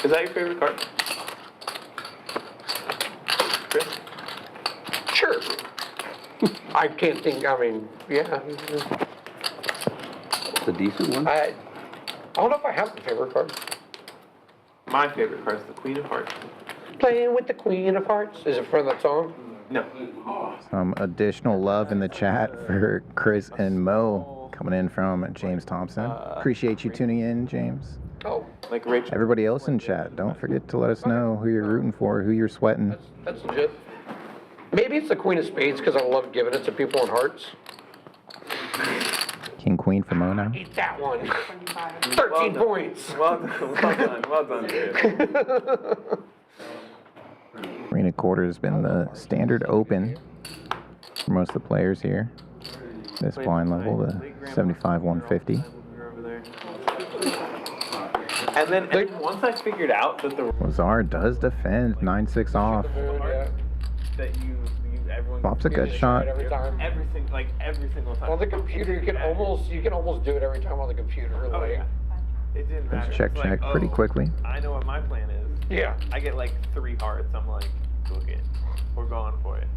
Is that your favorite card? Chris? Sure. I can't think, I mean, yeah. It's a decent one. I don't know if I have a favorite card. My favorite card is the Queen of Hearts. Playing with the Queen of Hearts. Is it from that song? No. Some additional love in the chat for Chris and Mo coming in from James Thompson. Appreciate you tuning in, James. Oh, Like Rachel. Everybody else in chat, don't forget to let us know who you're rooting for, who you're sweating. that's legit. Maybe it's the Queen of Spades because I love giving it to people in hearts. King Queen for Mo now. Eat that one. 25. 13 points. Well done, dude. Arena Quarter has been the standard open for most of the players here. This blind level, the 75 150. And then once I figured out that the Lazar does defend 9-6 off. Yeah. that you everyone Bob's a You good just shot. try it every time. every single time. On the computer, you can almost do it every time on the computer. Oh Like, yeah. It didn't matter. Let's check It's like, pretty oh, quickly. I know what my plan is. yeah. I get like 3 hearts. I'm like, book it. We're going for it.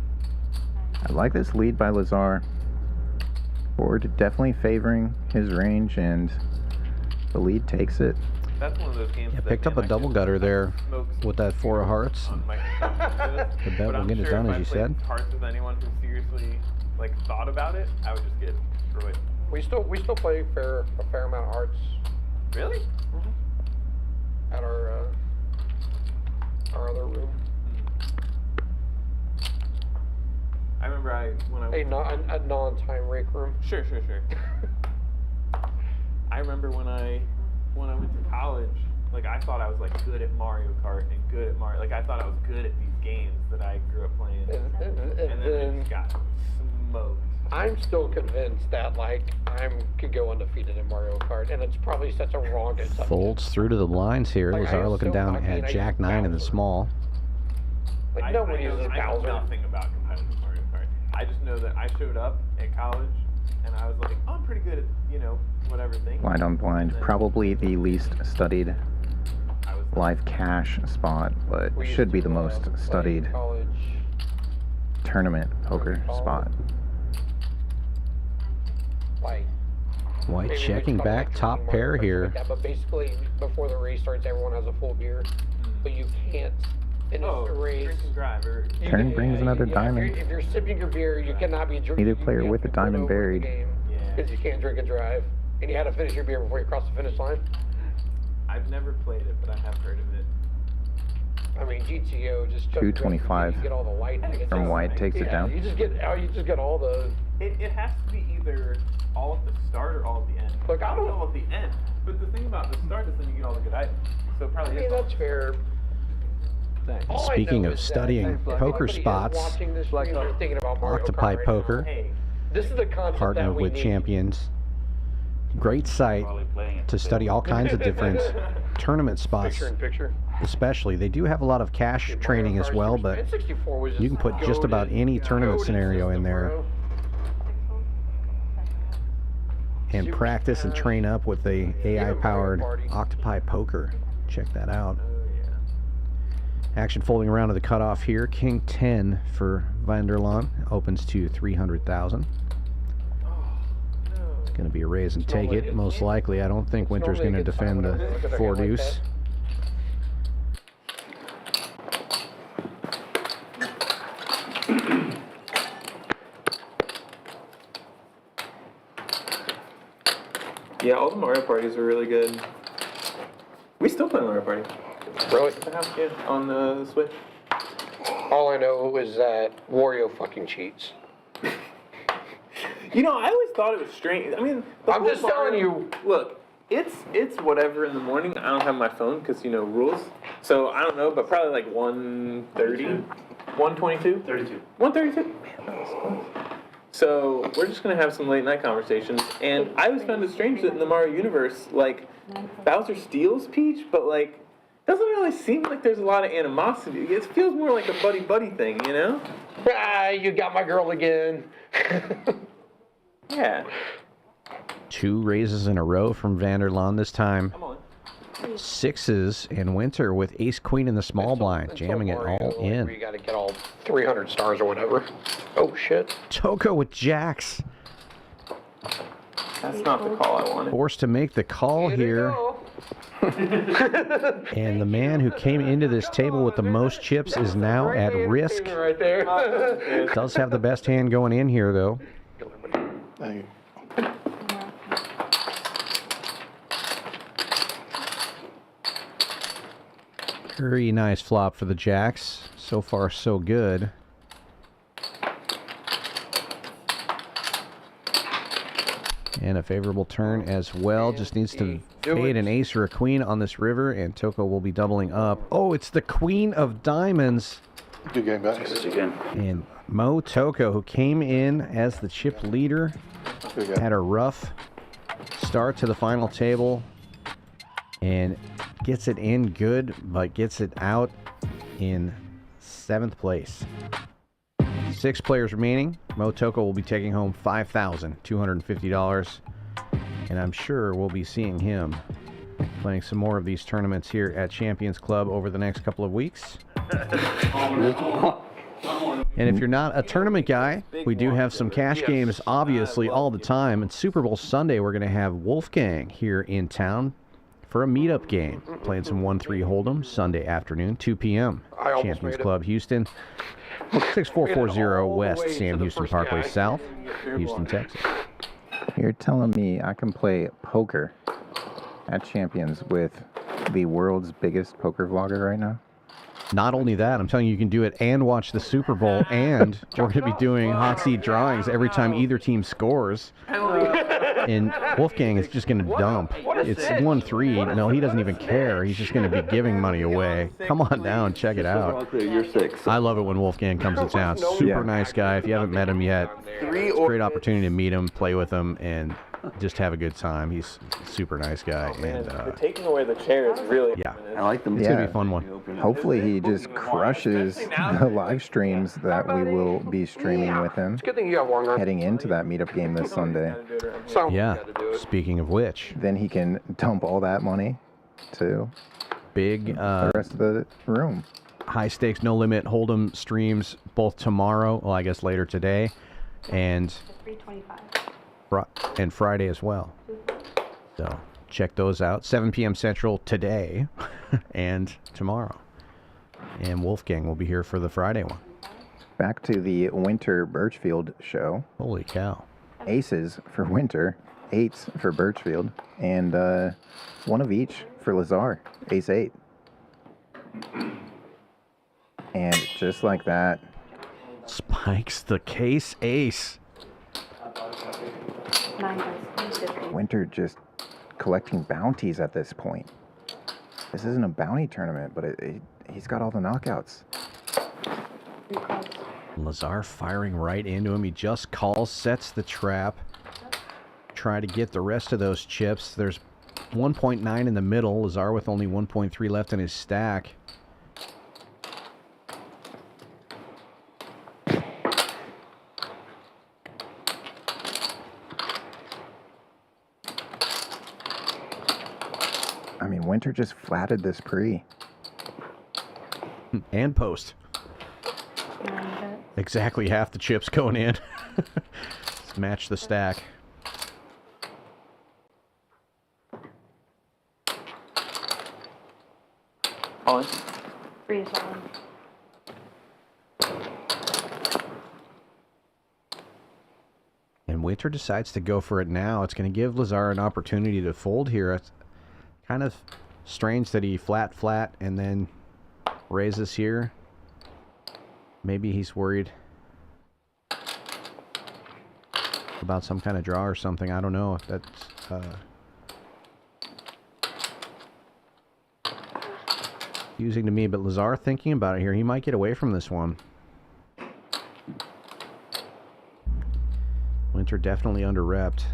I like this lead by Lazar. Board definitely favoring his range, and the lead takes it. That's one of those games. Yeah, that, picked up man, a I double could gutter there smoke with that 4 of hearts. on my computer. The bet But will I'm get it sure done, if as I you played said. Hearts with anyone who seriously like thought about it, I would just get destroyed. We still play a fair amount of hearts Really? at our other room. I remember when I A non-time rake room. Sure. I remember when I went to college, like I thought I was like good at Mario Kart and good at Mario. Like I thought I was good at these games that I grew up playing, And and then I just got smoked. I'm still convinced that like I could go undefeated in Mario Kart, and it's probably such a wrong assumption. Folds through to the lines here. Like, I Lazar looking assume- down I mean, at I Jack use 9 in the Bowser. small. Like no one uses I know Bowser. nothing about competitive Mario Kart. I just know that I showed up at college, and I was like, oh, I'm pretty good at whatever thing. Blind on blind, And then probably the least studied I was live cash spot, but We used should be to, the most play in studied college. tournament poker spot. Like White maybe checking we talk back, like top Mario pair Kart, here. like that, but basically, before the race starts, everyone has a full beer, but you can't finish Oh, the race. drink and drive, or You Turn can- brings another if diamond. you're sipping your beer, you cannot be drinking. Neither player with the diamond buried. Yeah. Because you can't drink and drive, and you had to finish your beer before you cross the finish line. I've never played it, but I have heard of it. I mean, GTO just 225 you get all the light from White takes it down. You just get all the. It has to be either all at the start or all at the end. Look, I don't- all at the end. But the thing about the start is then you get all the good items. So it I probably mean, is all- that's fair. All I Speaking know of is that studying if poker anybody is spots, watching this stream, they're thinking about Mario Kart Octopi right Poker, now. Hey, This is the concept partnered that we with need. Champions. Great site to study all kinds of different tournament spots. Picture in picture. especially. They do have a lot of cash training as well, but N64 was you can put just about any tournament scenario in there and practice and train up with the AI-powered Octopi Poker. Check that out. Action folding around to the cutoff here. King 10 for Vanderlaan. Opens to 300,000. It's going to be a raise and take it, most likely. I don't think Winter's going to defend the 4 deuce. Yeah, all the Mario parties are really good. We still play Mario Party. Really? Yeah, on the Switch. All I know is that Wario fucking cheats. You know, I always thought it was strange. I mean, I'm just telling you. Look, it's whatever in the morning. I don't have my phone because, you know, rules. So I don't know, but probably like 1:30, 1:22, 32. 1:32. Man, that was close. So we're just gonna have some late night conversations, and I always found it strange that in the Mario universe, like Bowser steals Peach, but like doesn't really seem like there's a lot of animosity. It feels more like a buddy thing, you know? Ah, you got my girl again. Yeah. 2 raises in a row from Vanderlaan this time. Come on. 6s in Winter with ace queen in the small blind, jamming it all in. You got to get all 300 stars or whatever. Oh shit. Toko with jacks, That's not the call I wanted. forced to make the call here. And the man who came into this table with the most chips is now at risk. Right there. Does have the best hand going in here, though. Thank you. Very nice flop for the jacks. So far, so good. And a favorable turn as well. Just needs to fade an ace or a queen on this river, and Toko will be doubling up. Oh, it's the queen of diamonds. Good game, guys. And Mo Toko, who came in as the chip leader, had a rough start to the final table and gets it in good, but gets it out in 7th place. 6 players remaining. Mo Toko will be taking home $5,250, and I'm sure we'll be seeing him playing some more of these tournaments here at Champions Club over the next couple of weeks. And if you're not a tournament guy, we do have some cash games, obviously, all the time. And Super Bowl Sunday, we're going to have Wolfgang here in town for a meetup game, playing some 1-3 Hold'em Sunday afternoon, 2 p.m. Champions Club, Houston, 6440 West Sam Houston Parkway South, Houston, Texas. You're telling me I can play poker at Champions with the world's biggest poker vlogger right now? Not only that, I'm telling you, you can do it and watch the Super Bowl, and we're going to be doing hot seat drawings every time either team scores. And Wolfgang is just going to dump. It's 1-3. No, he doesn't even care. He's just going to be giving money away. Come on down, check it out. You're 6. I love it when Wolfgang comes to town. Super nice guy. If you haven't met him yet, it's a great opportunity to meet him, play with him, and just have a good time. He's a super nice guy. Man, And taking away the chair is really yeah, I like them. it's going to be a fun one. Hopefully he just crushes the live streams that we will be streaming with him It's a good thing you have longer. heading into that meetup game this Sunday. So, Yeah, speaking of which, Then he can dump all that money to big the rest of the room. high stakes, no limit Hold'em streams both tomorrow, well, I guess later today, and 325. and Friday as well. So check those out. 7 p.m. Central today and tomorrow. And Wolfgang will be here for the Friday one. Back to the Winter Birchfield show. Holy cow. Aces for Winter, 8s for Birchfield, and one of each for Lazar, ace 8. And just like that, Spikes the case ace. 9 dice. 50. Winter just collecting bounties at this point. This isn't a bounty tournament, but he's got all the knockouts. 3 clubs. Lazar firing right into him. He just calls, sets the trap. Try to get the rest of those chips. There's 1.9 in the middle. Lazar with only 1.3 left in his stack. I mean, Winter just flatted this pre. And post. Exactly half the chips going in. Let's match the stack. All in. Free is all in. And Winter decides to go for it now. It's going to give Lazar an opportunity to fold here. It's kind of strange that he flat, and then raises here. Maybe he's worried about some kind of draw or something. I don't know if that's... using to me, but Lazar thinking about it here. He might get away from this one. Winter definitely under-repped.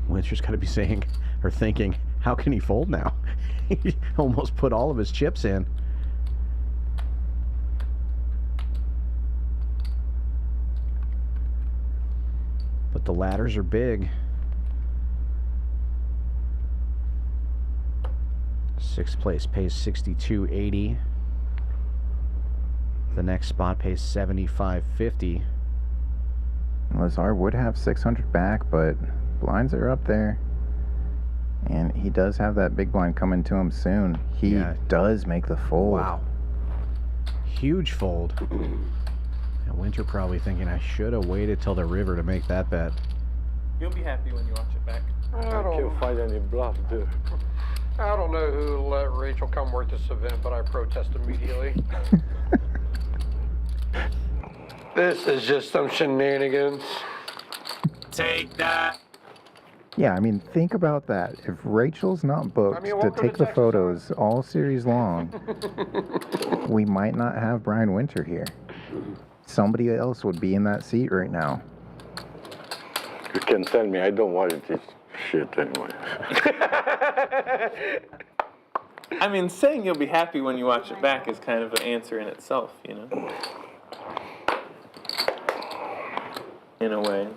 Winter's got to be saying, or thinking, how can he fold now? He almost put all of his chips in. But the ladders are big. 6th place pays $62.80. The next spot pays $75.50. Lazar would have 600 back, but blinds are up there. And he does have that big blind coming to him soon. He does make the fold. Wow. Huge fold. And Winter probably thinking, I should have waited till the river to make that bet. You'll be happy when you watch it back. I can't find any bluff, dude. I don't know who let Rachel come work this event, but I protest immediately. This is just some shenanigans. Take that. Yeah, I mean, think about that. If Rachel's not booked to take the photos all series long, we might not have Brian Winter here. Somebody else would be in that seat right now. You can tell me I don't watch this shit anyway. I mean, saying you'll be happy when you watch it back is kind of an answer in itself, you know? In a way.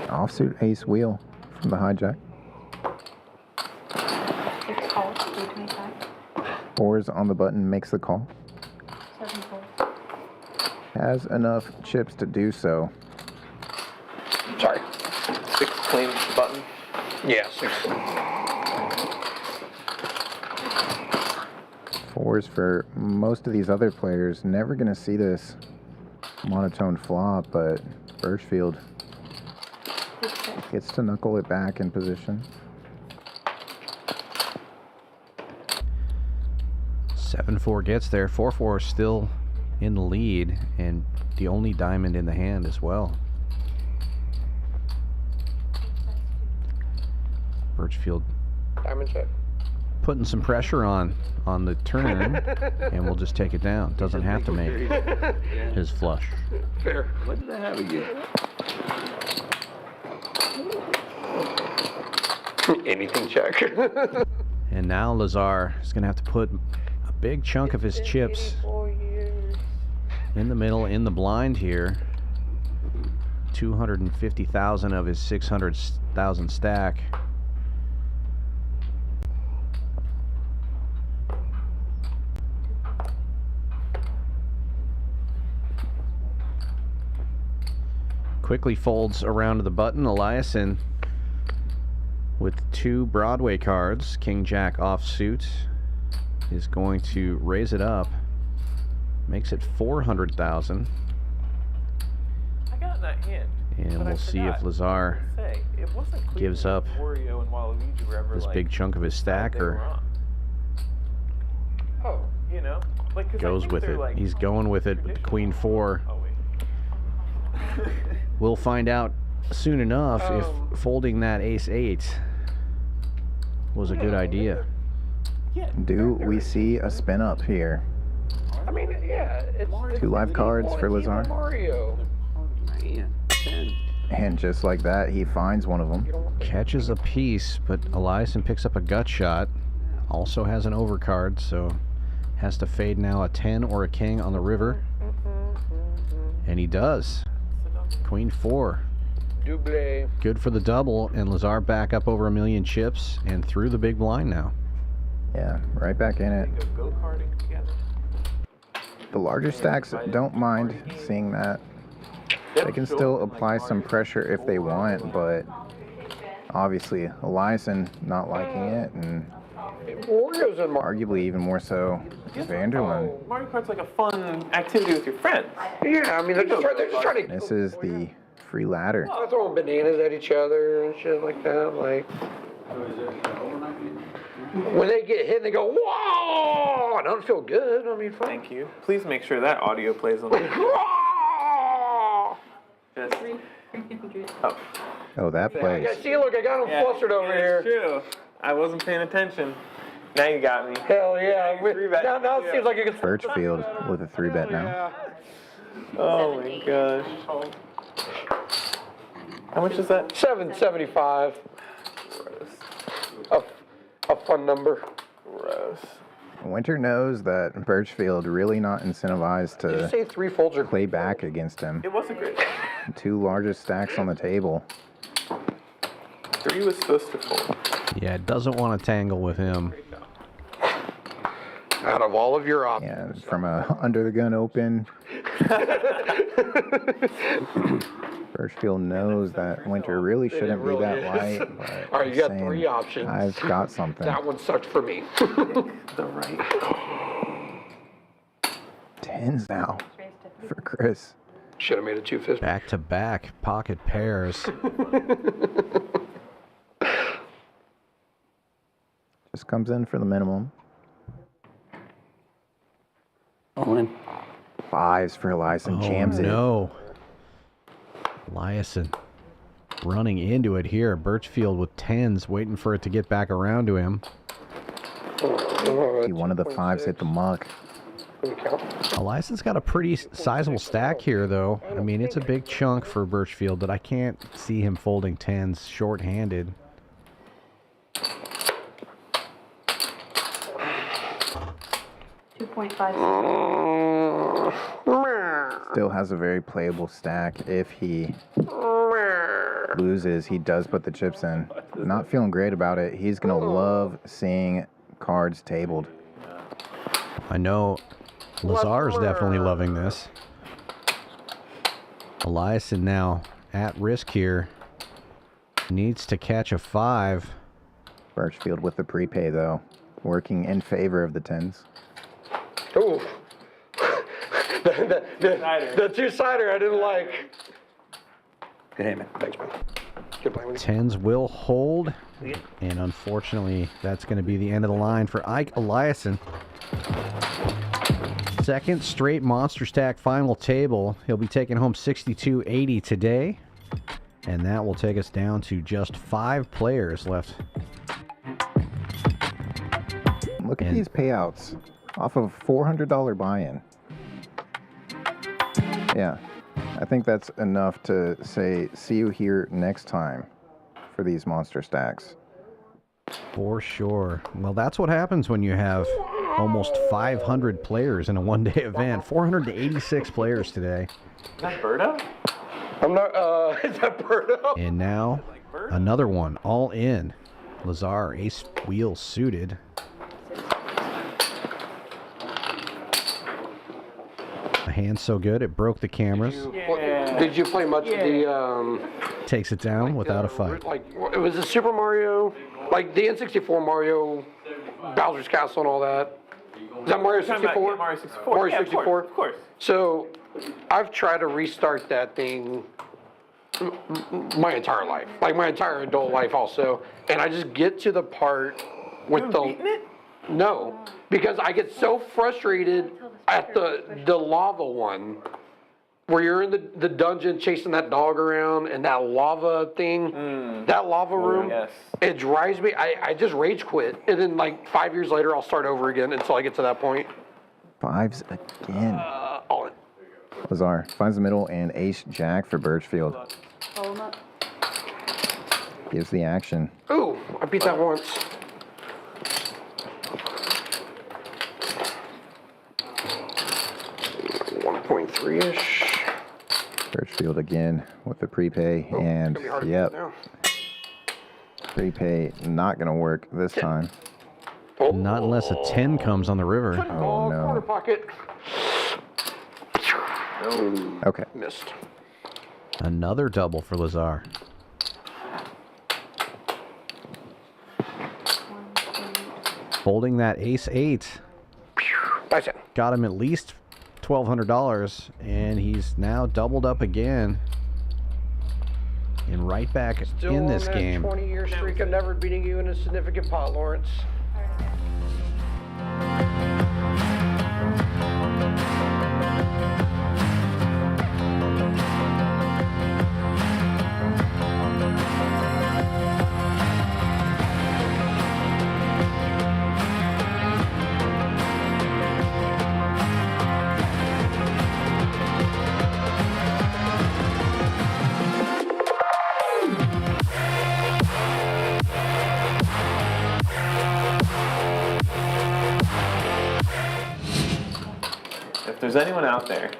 Offsuit ace wheel from the hijack. 6 calls, 325. 4's on the button, makes the call. 7 calls. Has enough chips to do so. Sorry. 6 claims the button. Yeah, 6. 4's for most of these other players. Never going to see this monotone flop, but Birchfield gets to knuckle it back in position. 7-4 gets there. 4-4 is still in the lead and the only diamond in the hand as well. Birchfield Diamond check. putting some pressure on the turn, and we'll just take it down. Doesn't have to make his flush. Fair. What did I have again? Anything check. And now Lazar is going to have to put a big chunk of his chips in the middle, in the blind here. 250,000 of his 600,000 stack. Quickly folds around to the button. Eliason with 2 Broadway cards. King Jack offsuit is going to raise it up. Makes it 400,000. I got that hand. And we'll see if Lazar gives up this big chunk of his stack or you know, like, goes with it. He's going with it with the Queen 4. Oh, wait. We'll find out soon enough if folding that ace-8 was a good idea. Do we see a spin up here? I mean, yeah, it's 2 live cards for Lazar. Mario. Man, 10. And just like that, he finds one of them. Catches a piece, but Eliason picks up a gut shot. Also has an overcard, so has to fade now a 10 or a king on the river. And he does. Queen 4. Double. Good for the double, and Lazar back up over 1 million chips and through the big blind now. Yeah, right back in it. Go-karting together. The larger stacks don't mind seeing that. They can still apply some pressure if they want, but obviously Eliason not liking it, and Wario's in Mario. arguably even more so Vanderland. Mario Kart's like a fun activity with your friends. Yeah, I mean, they're just trying to This is the free ladder. They're throwing bananas at each other and shit like that. Like, when they get hit, they go, whoa! I don't feel good. I mean, fuck. Thank you. Please make sure that audio plays on the Whoa! just, 300. oh. Oh, that plays. Yeah, see, look, I got him flustered over here. It's true. I wasn't paying attention. Now you got me. Hell yeah. Three-bet. Now it seems like it gets Birchfield with a 3-bet now. Oh my gosh. How much is that? 775. A fun number. Gross. Winter knows that Birchfield really not incentivized Did you to say 3 folds or play back against him. It wasn't great. 2 largest stacks on the table. 3 was supposed to fold. Yeah, doesn't want to tangle with him. out of all of your options? Yeah, from a under the gun open. Birchfield knows that Winter really shouldn't be that light. But All right, you got saying, 3 options. I've got something. That one sucked for me. The right. 10s now for Chris. Should have made it 250. Back to back pocket pairs. Just comes in for the minimum. All in. 5s for Eliason. Jams it. No. Eliason running into it here. Birchfield with 10s, waiting for it to get back around to him. One of the 5s hit the muck. Eliason's got a pretty sizable stack here, though. I mean, it's a big chunk for Birchfield, but I can't see him folding 10s short-handed. Still has a very playable stack. If he loses, he does put the chips in. Not feeling great about it. He's going to love seeing cards tabled. I know Lazar's definitely loving this. Eliason now at risk here. Needs to catch a 5. Birchfield with the prepay, though. Working in favor of the 10s. Ooh. the two-sider I didn't like. Good hand, man. Thanks, man. Good playing with you. 10s will hold. And unfortunately, that's going to be the end of the line for Ike Eliason. Second straight Monster Stack final table. He'll be taking home 62.80 today. And that will take us down to just 5 players left. Look at these payouts off of a $400 buy-in. Yeah, I think that's enough to say, see you here next time for these monster stacks. For sure. Well, that's what happens when you have almost 500 players in a one-day event. 486 players today. Is that Birdo? I'm not, is that Birdo? And now, another one, all in. Lazar, ace wheel suited. A hand so good, it broke the cameras. Did you play much of the, Takes it down without a fight. like, it was a Super Mario, like the N64 Mario, Bowser's Castle and all that? Is that Mario 64? Mario 64. Mario Yeah, 64? Of course. So, I've tried to restart that thing my entire life, like my entire adult life also, and I just get to the part with beaten it? No, because I get so frustrated at the lava one where you're in the dungeon chasing that dog around and that lava thing, that lava room, yes. it drives me. I just rage quit. And then like 5 years later, I'll start over again until I get to that point. Fives again. All in. Lazar finds the middle and ace jack for Birchfield. Hold 'em up. Gives the action. Ooh, I beat that once. $1.3-ish. Birchfield again with the prepay, Oh, and it's gonna be hard to yep, beat now. prepay not gonna work this time. Oh. Not unless a 10 comes on the river. Oh, no. Corner pocket. Okay. Missed. Another double for Lazar. Folding that ace-8. Nice hit. Got him at least $1,200, and he's now doubled up again. And right back Still in this on that game. 20-year streak of never beating you in a significant pot, Lawrence. If there's anyone out there,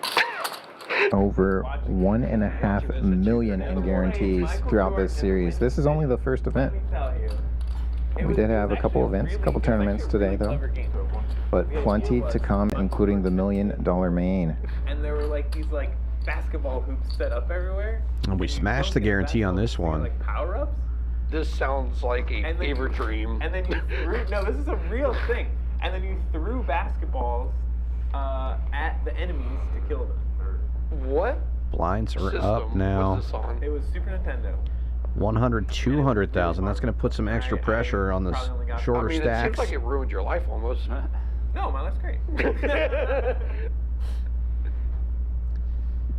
Over 1.5 million in guarantees throughout this series. This is only the first event. We did have a couple events, a couple tournaments today though, but plenty to come, including the $1 million main. and there were like these like basketball hoops set up everywhere. And we smashed the guarantee on this one. Like power ups. This sounds like a And then- fever dream. And then you threw, no, this is a real thing. And then you threw basketballs at the enemies to kill them. What Blinds are system up now. was this on? It was Super Nintendo. 100, 200,000. That's going to put some extra pressure on the shorter I mean, it stacks. seems like it ruined your life almost. No, my life's great.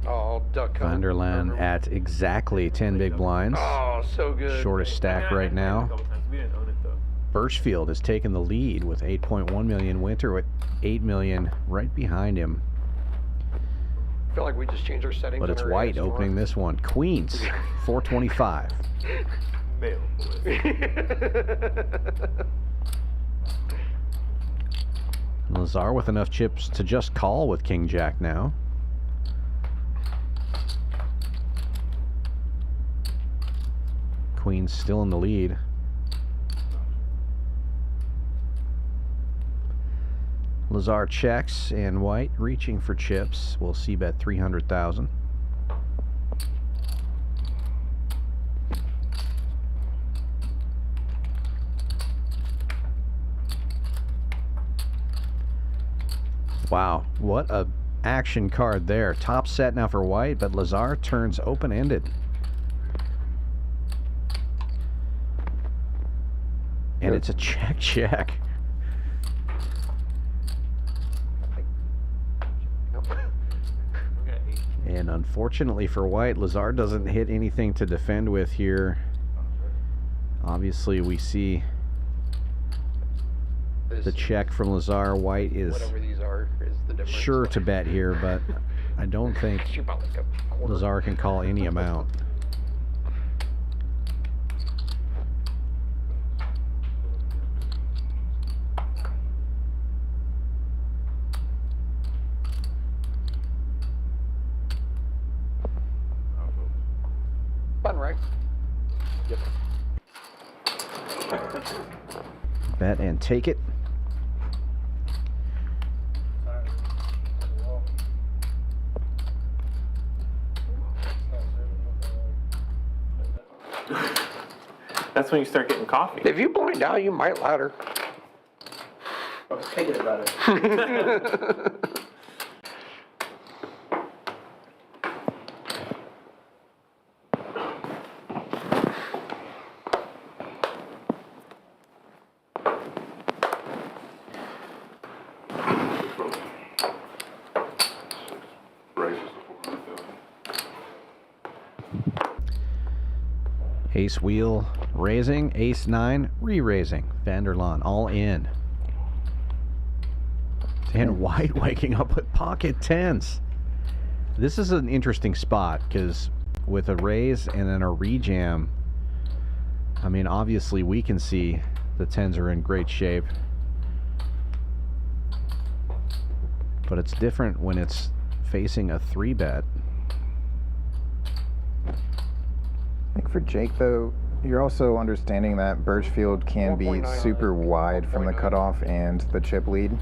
Oh, duck hunt. Vanderland at exactly 10 big blinds. Oh, so good. Shortest stack right now. We didn't own it though. Birchfield has taken the lead with 8.1 million. Winter with 8 million right behind him. I feel like we just changed our settings. But on it's our White ASMR. opening this one. Queens, 425. Mail. Lazar with enough chips to just call with King Jack now. Queen's still in the lead. Lazar checks, and White reaching for chips. We'll see bet 300,000. Wow, what a action card there. Top set now for White, but Lazar turns open-ended. And it's a check. And unfortunately for White, Lazar doesn't hit anything to defend with here. Obviously, we see the check from Lazar. White is Whatever these are is the difference. sure to bet here, but I don't think Shoot about like a quarter. Lazar can call any amount. Button right. Yep. Bet and take it. That's when you start getting coffee. If you blind out, you might ladder. I was thinking about it. Ace wheel raising, ace 9 re-raising. Vanderlaan all in. And White waking up with pocket tens. This is an interesting spot because with a raise and then a rejam, I mean, obviously we can see the tens are in great shape. But it's different when it's facing a 3-bet. I think for Jake, though, you're also understanding that Birchfield can be super wide from the cutoff and the chip lead.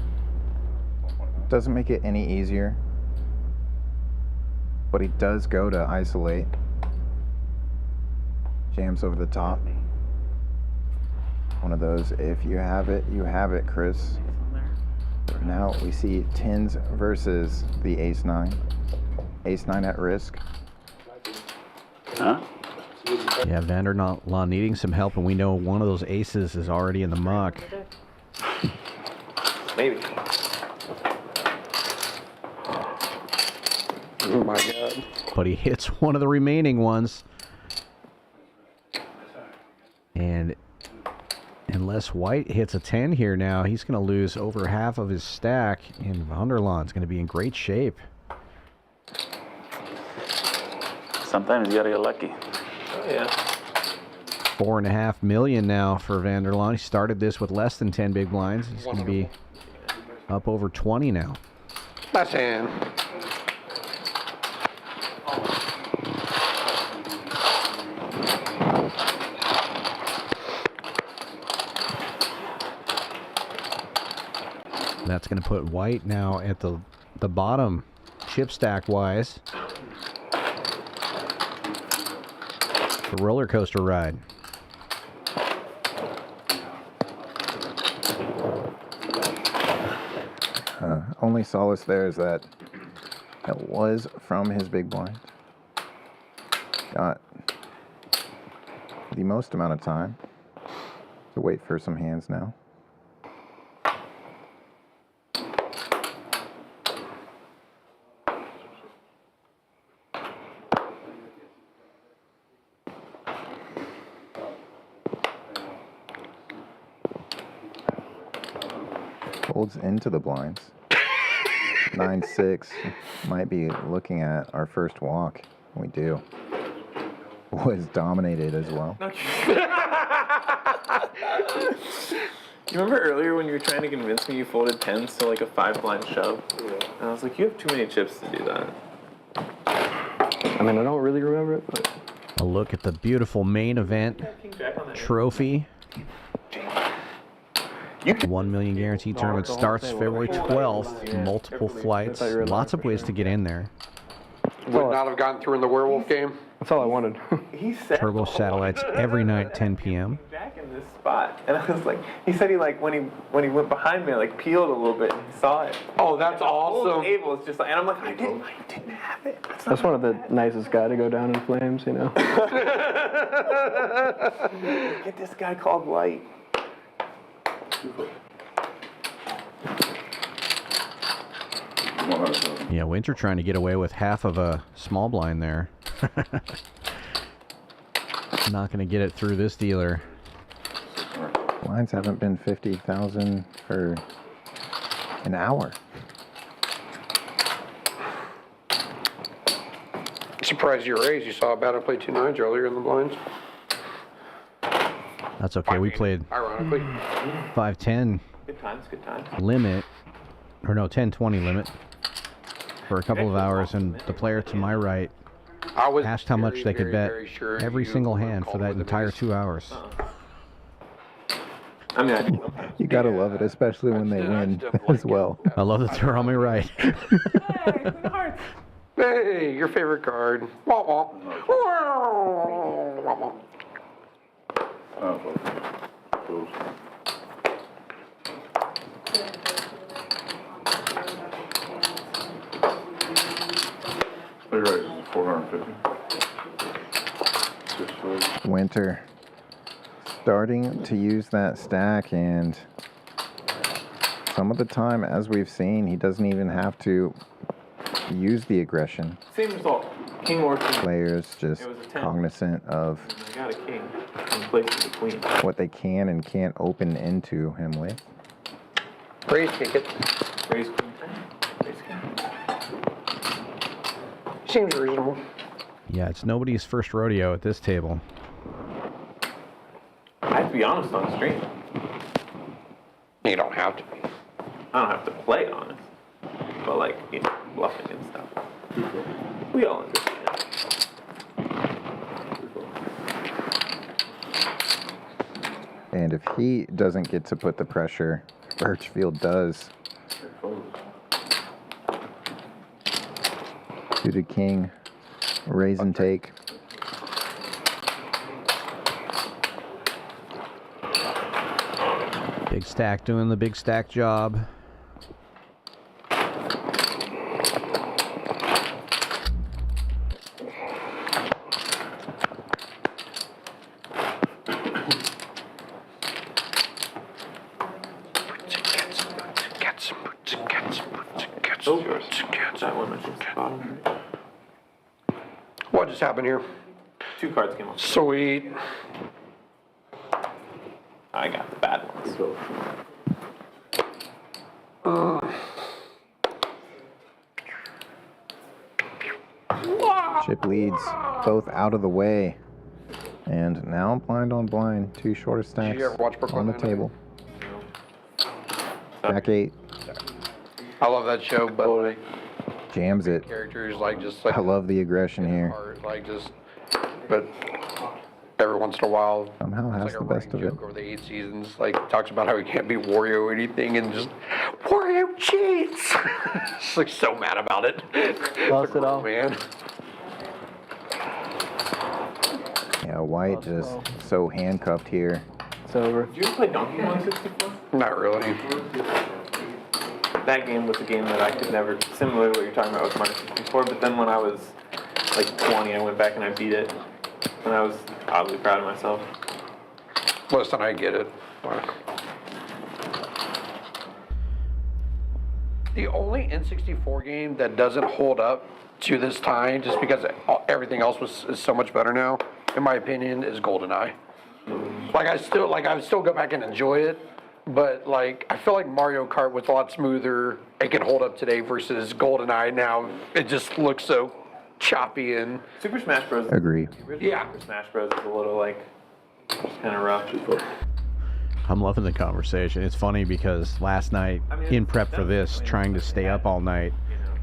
Doesn't make it any easier, but he does go to isolate. Jams over the top. One of those, if you have it, you have it, Chris. Now we see tens versus the ace 9. Ace 9 at risk. Huh? Yeah, Vanderlaan needing some help, and we know one of those aces is already in the muck. Maybe. Oh my God. But he hits one of the remaining ones. And unless White hits a 10 here now, he's going to lose over half of his stack, and Vanderlaan's going to be in great shape. Sometimes you gotta get lucky. Oh, yeah. $4.5 million now for Vanderlaan. He started this with less than 10 big blinds. He's going to be up over 20 now. Nice hand. That's going to put White now at the bottom, chip stack wise. The roller coaster ride. Only solace there is that it was from his big blind. Got the most amount of time to wait for some hands now. Folds into the blinds. 9-6 might be looking at our first walk. We do. Was dominated as well. You remember earlier when you were trying to convince me you folded 10s to like a 5-blind shove? Yeah. And I was like, you have too many chips to do that. I mean, I don't really remember it, but... A look at the beautiful main event trophy. $1 million guaranteed tournament starts February 12th. Multiple flights. Lots of ways to get in there. Would not have gotten through in the werewolf game. That's all I wanted. He said Turbo satellites every night, 10 p.m. Jack in this spot, and I was like, he said he like when he went behind me, like peeled a little bit and he saw it. Oh, that's awesome. Table is just like, and I'm like, I didn't have it. That's one of the nicest guy to go down in flames, you know. Get this guy called White. Yeah, Winter trying to get away with half of a small blind there. Not going to get it through this dealer. Blinds haven't been 50,000 for an hour. Surprised you raised. You saw how bad I played 2 9s earlier in the blinds. That's okay. We played Ironically. 5-10 Good times, good times. limit, or no, 10-20 limit for a couple of hours, and the player to my right I was asked how much they could bet sure every you single were hand for called that with the entire base. 2 hours. I mean, You gotta love it, especially when they win as well. I love that they're on my right. Hey, your favorite card. Wah, wah. Wah, wah. You're right, 450. Winter starting to use that stack, and some of the time, as we've seen, he doesn't even have to use the aggression. same result. King or king. Players just It was a 10. cognizant of got a king in place of the queen. What they can and can't open into him with. Raise ticket. Raise queen. Raise king. Seems reasonable. Yeah, it's nobody's first rodeo at this table. I have to be honest on stream. You don't have to be. I don't have to play honest, but like, you know, bluffing and stuff. We all understand. And if he doesn't get to put the pressure, Birchfield does. Suited king, raise and take. Big stack doing the big stack job. That one was just the bottom. What just happened here? 2 cards came off. Sweet. I got the bad ones. Chip leads both out of the way. And now blind on blind, 2 shorter stacks you ever watch Pkwy on the Line? table. Back 8, I love that show, but like, jams it. characters like just like I love the aggression here. art, like just, but every once in a while, Somehow it's has like the a best running of it. joke over the 8 seasons. Like talks about how he can't beat Wario or anything, and just Wario cheats. Just like so mad about it. Lost it all. Man. Yeah, White just so handcuffed here. It's over. Did you ever play Donkey Kong 64? Not really. That game was a game that I could never, similar to what you're talking about with Mario 64, but then when I was like 20, I went back and I beat it, and I was oddly proud of myself. Listen, I get it. The only N64 game that doesn't hold up to this time, just because everything else is so much better now, in my opinion, is GoldenEye. Like I would still go back and enjoy it, but like I feel like Mario Kart was a lot smoother. It can hold up today versus GoldenEye now. It just looks so choppy and Super Smash Bros. Agree. yeah. Super Smash Bros. Is a little like, just kind of rough. I'm loving the conversation. It's funny because last night, in prep for this, trying to stay up all night,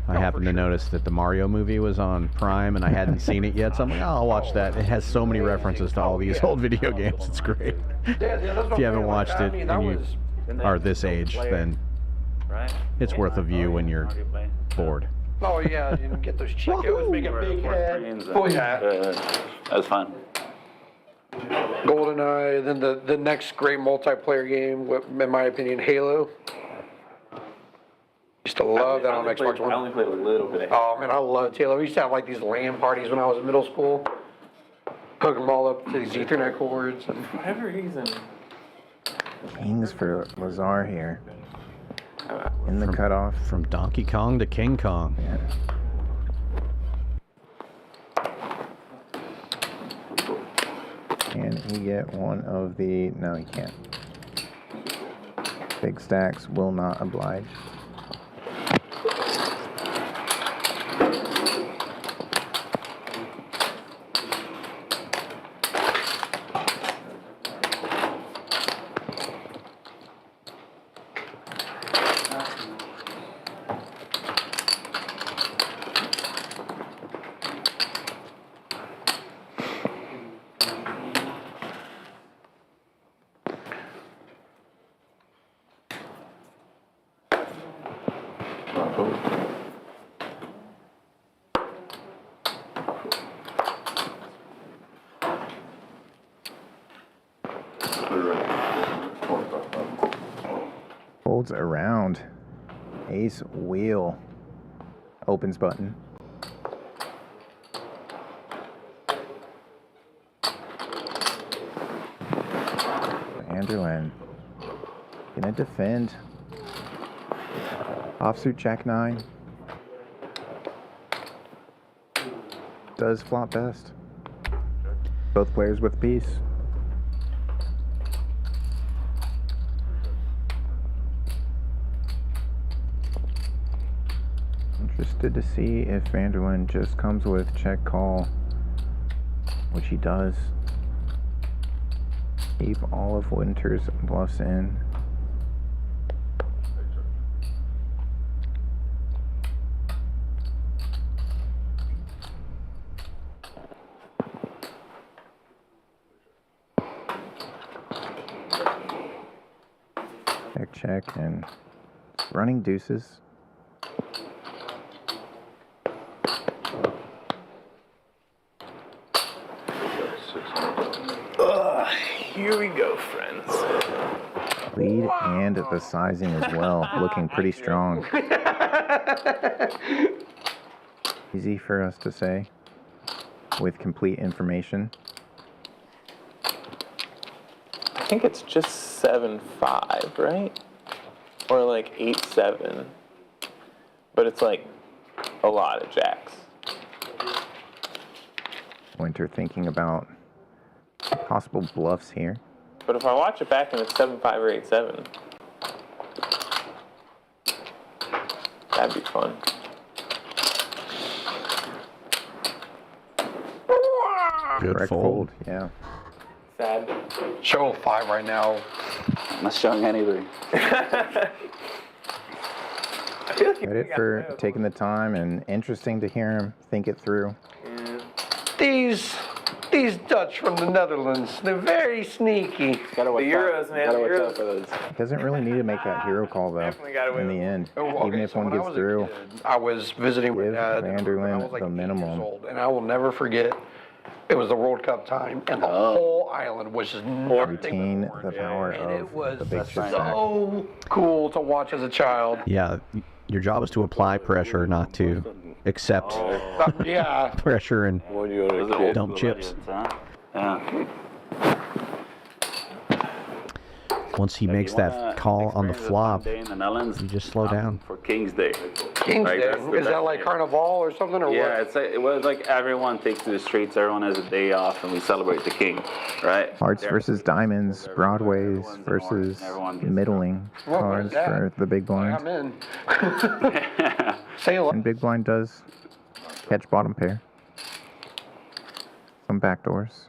I happened to notice that the Mario movie was on Prime and I hadn't seen it yet, so I'm like, oh, I'll watch that. It has so many references to all these old video games. It's great. If you haven't watched it and you are this age, then it's worth a view when you're bored. Oh yeah, you get those chickens, make a big head. Oh yeah. That was fun. GoldenEye, then the next great multiplayer game, in my opinion, Halo. Used to love that on Xbox I One. only played a little bit of Oh man, I loved Halo. We used to have like these LAN parties when I was in middle school. Hook them all up to these Ethernet cords. And For whatever reason. Kings for Lazar here. In the cutoff. From Donkey Kong to King Kong. Yeah. Can he get one of the... No, he can't. Big stacks will not oblige. Folds around. Ace wheel. Opens button. Anderlin. Gonna defend. Offsuit Jack 9. Does flop best. Both players with peace. Interested to see if Vanderlyn just comes with check call, which he does. Keep all of Winter's bluffs in. Check, check, and running deuces. Here we go, friends. Lead and the sizing as well, looking pretty strong. Easy for us to say with complete information. I think it's just 7-5, right? Or like 8-7. But it's like a lot of jacks. Winter thinking about possible bluffs here. But if I watch it back and it's 7-5 or 8-7, that'd be fun. Good Correct fold. Yeah. Sad. Show 5 right now. I'm not showing anything. I feel like Credit for taking the time, and interesting to hear him think it through. These Dutch from the Netherlands, they're very sneaky. Gotta watch The Euros, out. man, Gotta the watch Euros. out for those. Doesn't really need to make that hero call though. Definitely gotta In win. the end, Oh, even okay, if so one when I gets was a through. kid, I was visiting with Give Dad. Vanderlyn when I was like the 8 years minimum. old, and I will never forget. It was the World Cup time, and the whole island was just Retain nothing the power and it of was the big chip stack. so cool to watch as a child. Yeah, your job is to apply pressure, not to accept Yeah. pressure and When you were a kid. dump chips. Yeah. Once he makes that call on the flop, In the Netherlands, you just slow down. for King's Day. King's Right, Day. that's the Is that best like day. Carnival or something, or Yeah, what? it's like, it was like everyone takes to the streets, everyone has a day off, and we celebrate the king, right? Hearts There- versus diamonds, broadways Everyone's in versus orange, everyone gets middling What is cards that? for the big blind. I'm in. Say hello. And big blind does catch bottom pair. Some backdoors.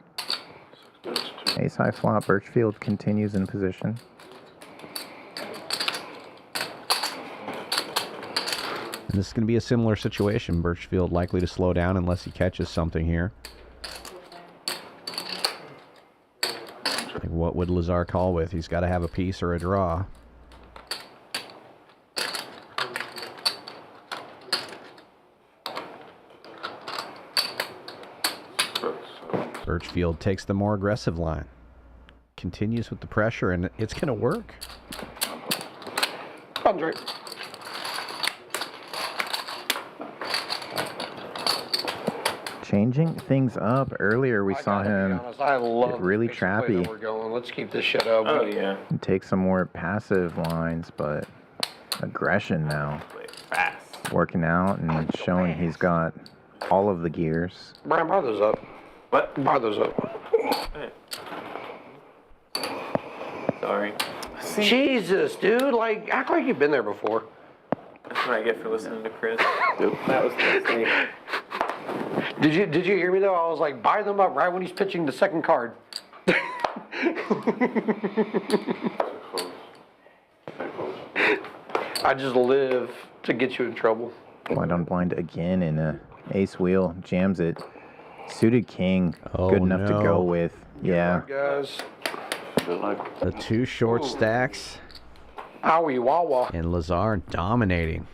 Ace high flop, Birchfield continues in position. And this is going to be a similar situation. Birchfield likely to slow down unless he catches something here. Like what would Lazar call with? He's got to have a piece or a draw. Birchfield takes the more aggressive line. Continues with the pressure, and it's going to work. Andre. Changing things up. Earlier we saw him I love get really the pace of play that trappy. we're going. Let's keep this shit up. Oh, yeah. and take some more passive lines, but aggression now. Play fast. Working out and showing he's got all of the gears. Brian, bar those up. What? Bar those up. Sorry. See, Jesus, dude. Like, act like you've been there before. that's what I get for listening to Chris. That was the mistake. Did you hear me though? I was like, buy them up right when he's pitching the second card. I just live to get you in trouble. Blind on blind again, and ace wheel jams it. Suited king, Oh, good enough to no. go with. Yeah, Guys. Good luck. The two short stacks, Owie wawa. and Lazar dominating.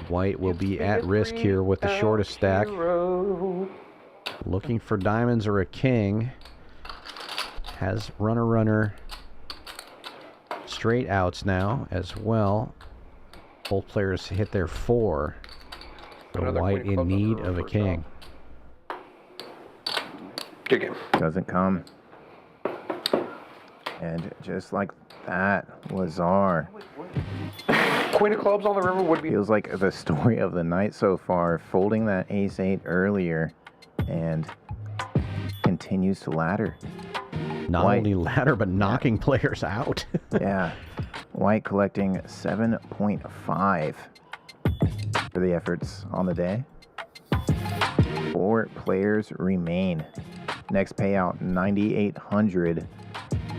White will be at risk here with the shortest stack. Looking for diamonds or a king. Has runner straight outs now as well. Both players hit their 4. So Another White queen in club need number of a for king. Good game. doesn't come. And just like that, Lazar Queen of clubs on the river would be. Feels like the story of the night so far, folding that ace-8 earlier and continues to ladder. Not White. only ladder, but knocking players out. Yeah. White collecting 7.5 for the efforts on the day. 4 players remain. Next payout, 9,800.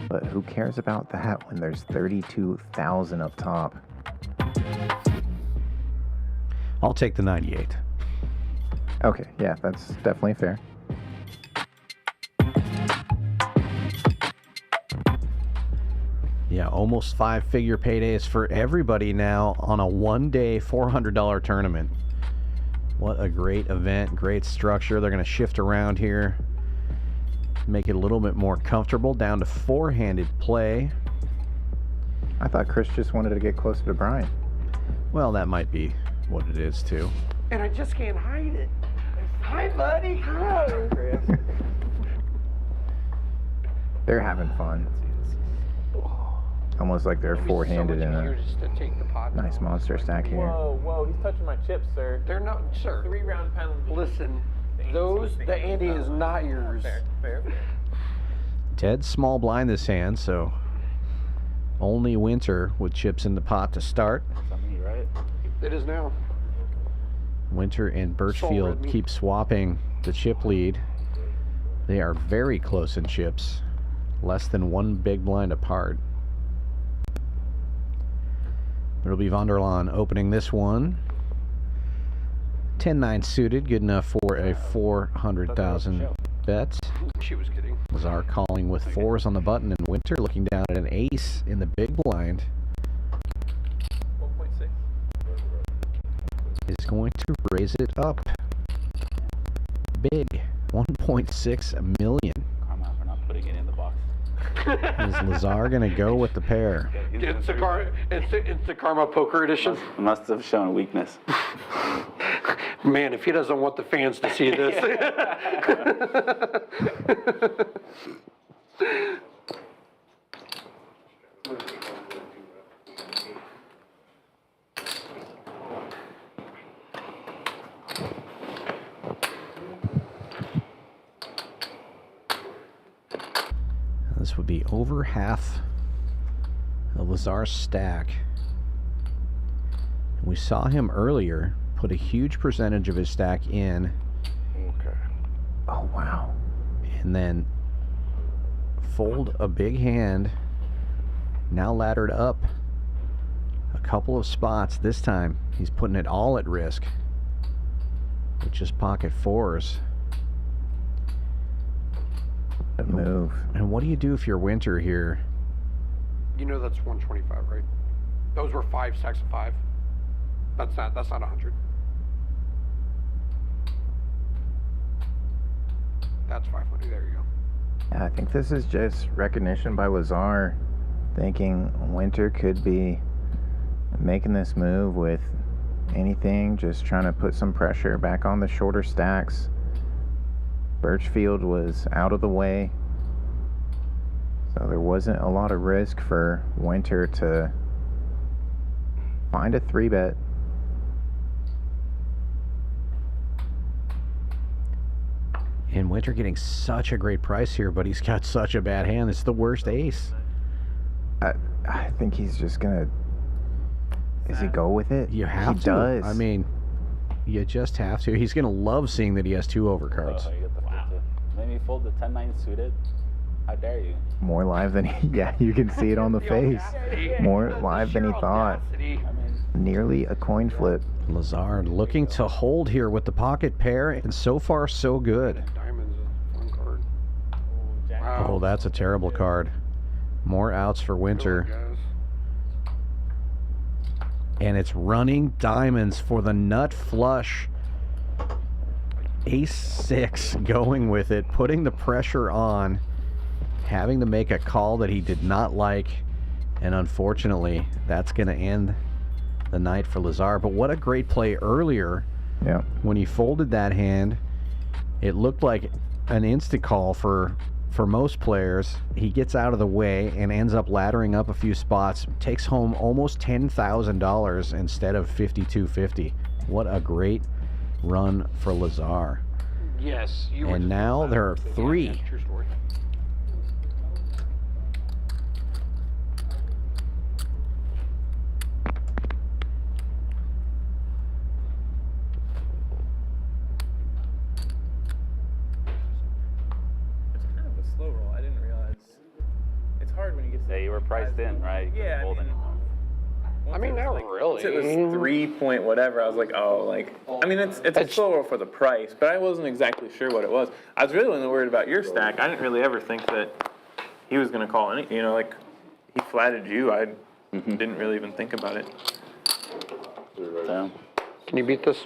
But who cares about that when there's 32,000 up top? I'll take the 98. Okay, yeah, that's definitely fair. Yeah, almost 5-figure paydays for everybody now on a one-day $400 tournament. What a great event, great structure. They're going to shift around here, make it a little bit more comfortable, down to 4-handed play. I thought Chris just wanted to get closer to Brian. Well, that might be what it is, too. And I just can't hide it. Hi, buddy. Hi. They're having fun. Almost like they're four-handed in a nice monster stack here. Whoa, whoa, he's touching my chips, sir. They're not, sir. 3-round penalty. Listen, the ante is not yours. Fair. Ted's small blind this hand, so only Winter with chips in the pot to start. Right? It is now. Winter and Birchfield keep swapping the chip lead. They are very close in chips, less than 1 big blind apart. It'll be Vonderlaan opening this one. 10-9 suited, good enough for a 400,000 bet. She was kidding. Lazar calling with 4s on the button, and Winter looking down at an ace in the big blind. 1.6. Is going to raise it up. Big. 1.6 million. Karma for not putting it in the box. Is Lazar going to go with the pair? It's the Karma Poker Edition. Must have shown weakness. Man, if he doesn't want the fans to see this. This would be over half of Lazar's stack. We saw him earlier put a huge percentage of his stack in. Okay. Oh, wow. And then fold a big hand. Now laddered up a couple of spots. This time he's putting it all at risk with just pocket 4s. The move. And what do you do if you're Winter here? You know that's 125, right? Those were 5 stacks of 5. That's not 100. That's 500. There you go. Yeah, I think this is just recognition by Lazar, thinking Winter could be making this move with anything, just trying to put some pressure back on the shorter stacks. Birchfield was out of the way, so there wasn't a lot of risk for Winter to find a 3-bet. And Winter getting such a great price here, but he's got such a bad hand. It's the worst ace. I think he's just gonna. Does he go with it? You have he to. Does. I mean, you just have to. He's gonna love seeing that he has 2 overcards. Then you fold the 10-9 suited. How dare you? More live than he. Yeah, you can see it on the face. More live than he thought. Nearly a coin flip. Lazar looking to hold here with the pocket pair, and so far so good. Diamonds is one card. Oh, that's a terrible card. More outs for Winter. And it's running diamonds for the nut flush. Ace 6 going with it, putting the pressure on, having to make a call that he did not like, and unfortunately that's going to end the night for Lazar. But what a great play earlier. Yeah. When he folded that hand, it looked like an instant call for for most players, he gets out of the way and ends up laddering up a few spots, takes home almost $10,000 instead of $5,250. What a great run for Lazar. Yes. And now there are 3. Yeah, true story. It's kind of a slow roll. I didn't realize. It's hard when you get. Yeah, you were priced in, right? You Yeah, couldn't hold I mean, not really. Once it was 3 point whatever, I was like, oh, like, I mean, it's a slow roll for the price, but I wasn't exactly sure what it was. I was really only worried about your stack. I didn't really ever think that he was going to call any, you know, like, he flatted you. I didn't really even think about it. So, Can you beat this?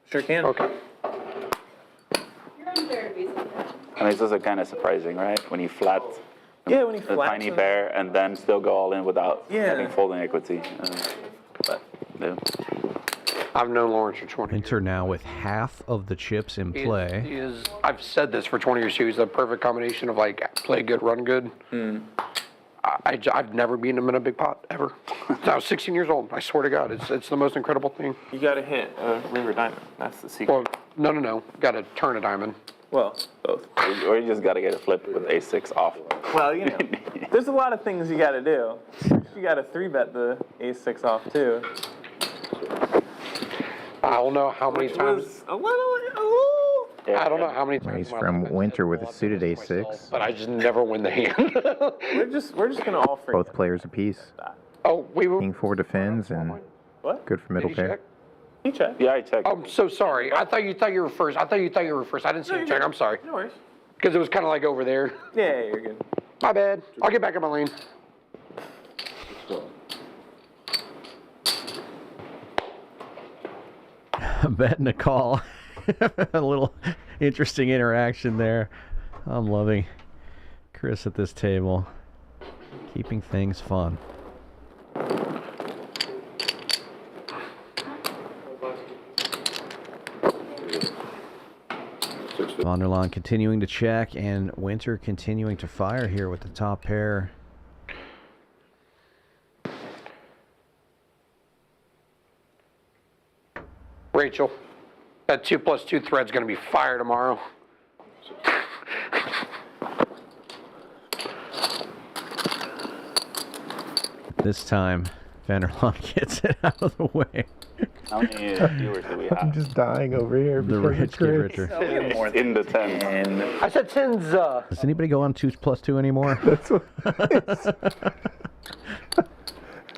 Sure can. Okay. I mean, it's also kind of surprising, right? When you flat Yeah, when he a flats tiny him. bear and then still go all in without Yeah. having folding equity. But, yeah. I've known Lawrence for 20 years. Winter now with half of the chips in play. He is, I've said this for 20 years too. He's the perfect combination of like play good, run good. I've never beaten him in a big pot ever. I was 16 years old. I swear to God, it's the most incredible thing. You got to hit a river diamond. That's the secret. Well, no. Got to turn a diamond. Well, both. Or you just got to get a flip with ace-6 off. Well, you know, there's a lot of things you got to do. You got to 3-bet the ace-6 off, too. I don't know how many times. Was a little. I don't know how many times. He's from Winter with a suited ace-6. But I just never win the hand. We're just gonna all forget. Both players apiece. Oh, we were. King 4 defends and What? good for middle Did you pair. check? He checked. Yeah, I checked. I'm so sorry. I thought you were first. I thought you were first. I didn't see you check. I'm sorry. No worries. Because it was kind of like over there. Yeah, you're good. My bad. I'll get back in my lane. Betting a call. A little interesting interaction there. I'm loving Chris at this table. Keeping things fun. Van der Laan continuing to check, and Winter continuing to fire here with the top pair. Rachel, that 2+2 thread's going to be fire tomorrow. This time, Van der Laan gets it out of the way. How many viewers do we have? I'm just dying over here. The because rich it's get great. richer. It's in the 10. I said 10's, Does anybody go on 2+2 anymore? That's what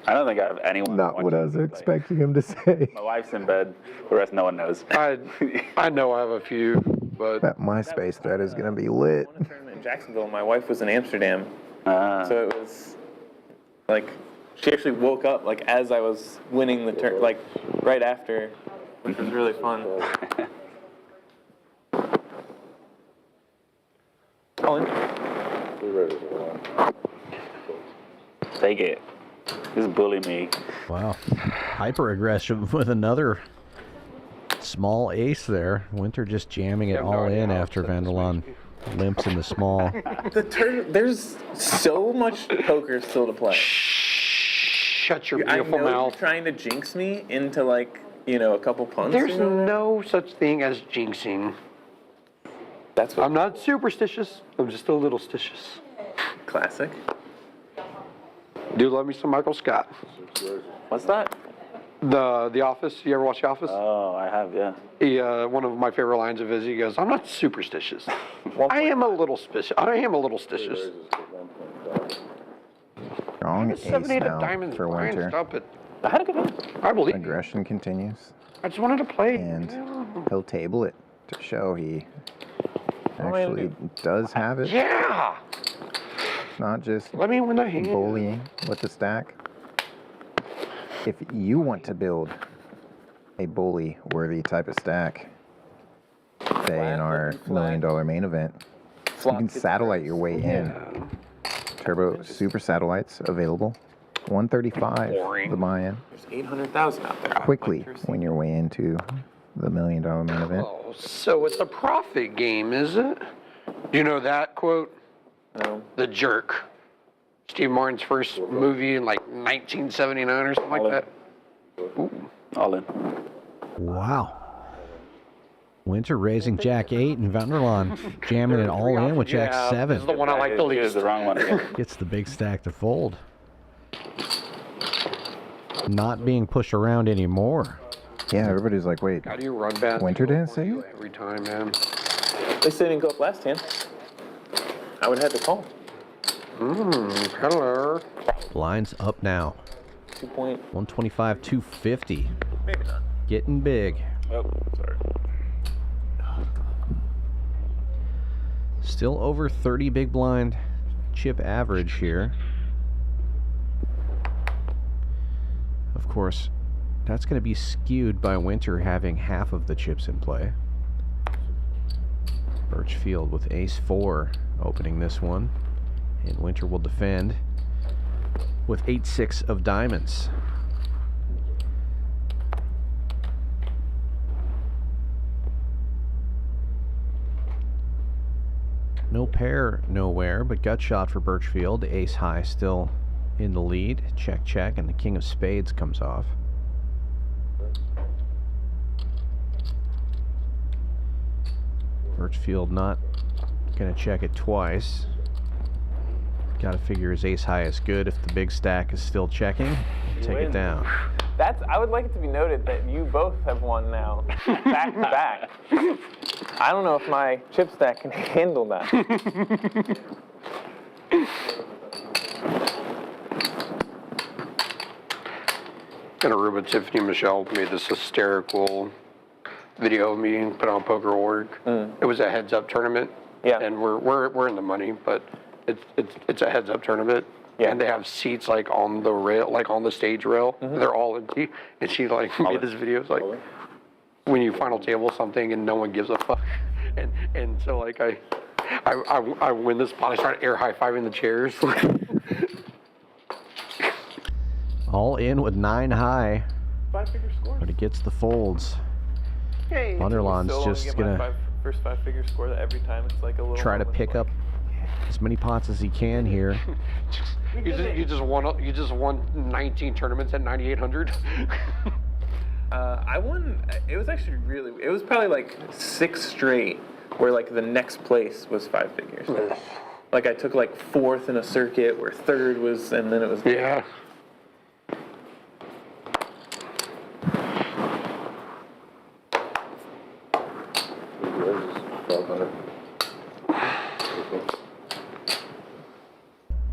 I don't think I have anyone. not what I was watching. expecting him to say. My wife's in bed. The rest, no one knows. I know I have a few, but That MySpace thread is going to be lit. I won a tournament in Jacksonville. My wife was in Amsterdam, so it was like she actually woke up like as I was winning the turn, like right after, which was really fun. Oh, Take it. Just bully me. Wow. Hyper aggressive with another small ace there. Winter just jamming it all in after Van der Laan limps in the small. There's so much poker still to play. shut your I beautiful know mouth. you're trying to jinx me into like, you know, a couple punts. There's you know? no such thing as jinxing. That's what I'm not superstitious. I'm just a little stitious. classic. Do love me some Michael Scott. What's that? The Office. You ever watch The Office? Oh, I have, yeah. He, one of my favorite lines of his, he goes, "I'm not superstitious. I am a little stitious. I am a little stitious." Strong ace 7-8 now of diamonds. for Brian, Winter. stop it. I had a good hand. I believe you. Aggression continues. I just wanted to play. And he'll table it to show he actually does have it. Yeah. Not just Let me win the hand. bullying with the stack. If you want to build a bully-worthy type of stack, say in our $1 million main event, you can satellite your way in. Turbo Super Satellites available. 135 the buy-in. There's 800,000 out there. Quickly win your way into the $1 million main event. Oh, so it's a profit game, is it? Do you know that quote? No. The Jerk. Steve Martin's first movie in like 1979 or something like that. Ooh. All in. Wow. Winter raising Jack 8 and Vanderlaan jamming it all in with Jack 7. This is the one I like the least. The wrong one again. Gets the big stack to fold. Not being pushed around anymore. Yeah, everybody's like, wait, How do you run bad? Winter didn't say it? Every time, man. They said didn't go up last hand. I would have had to call. Hello. Blinds up now. 2 point. 125, 250. Maybe not. Getting big. Oh, sorry. Still over 30 big blind chip average here. Of course, that's going to be skewed by Winter having half of the chips in play. Birchfield with ace-4 opening this one. And Winter will defend with 8-6 of diamonds. No pair nowhere, but gut shot for Birchfield. Ace high still in the lead. Check, check, and the king of spades comes off. Birchfield not gonna check it twice. Gotta figure his ace high is good if the big stack is still checking. Take it down. I would like it to be noted that you both have won now, back to back. I don't know if my chip stack can handle that. In Aruba, Tiffany Michelle made this hysterical video of me put on Poker.org. It was a heads-up tournament. Yeah. And we're in the money, but it's a heads-up tournament. Yeah. And they have seats like on the rail, like on the stage rail. They're all empty. And she like made this video. It's like when you final table something and no one gives a fuck. And so like I win this spot. I start air high-fiving the chairs. All in with 9 high, 5-figure scores. but it gets the folds. Hey, Wonderland's just gonna first 5-figure score that every time it's like a little. try to pick up as many pots as he can here. You just won 19 tournaments at 9,800. I won. It was actually it was probably like 6 straight where like the next place was 5 figures. Like I took like 4th in a circuit where 3rd was, and then it was. Yeah.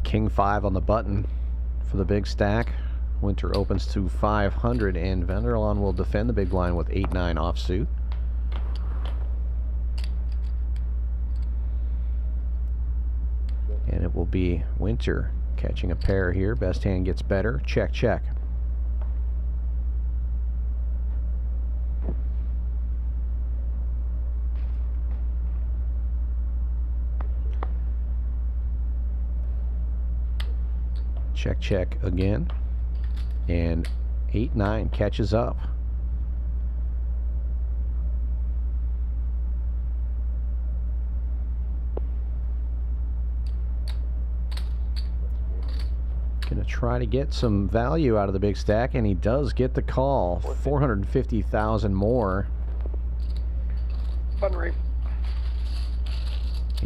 King 5 on the button for the big stack. Winter opens to 500, and Vanderlaan will defend the big blind with 8-9 offsuit. And it will be Winter catching a pair here. Best hand gets better. Check, check. Check, check again. And 8-9 catches up. Gonna try to get some value out of the big stack, and he does get the call. 450,000 more. Button ring.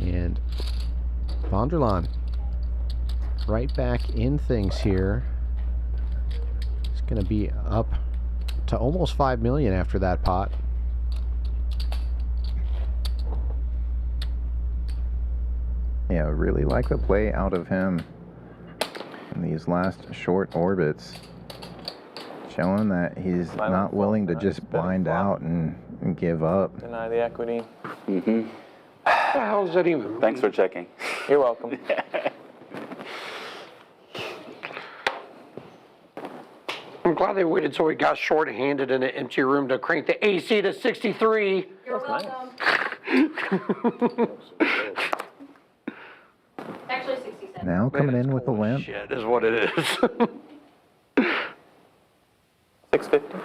And Vanderlaan right back in things here. It's going to be up to almost 5 million after that pot. Yeah, really like the play out of him in these last short orbits. Showing that he's not willing to just blind out and give up. Deny the equity. What the hell is that even? Thanks for checking. You're welcome. I'm glad they waited till we got short-handed in an empty room to crank the AC to 63. You're welcome. Actually 67. Now coming in with the limp. Shit is what it is. 650.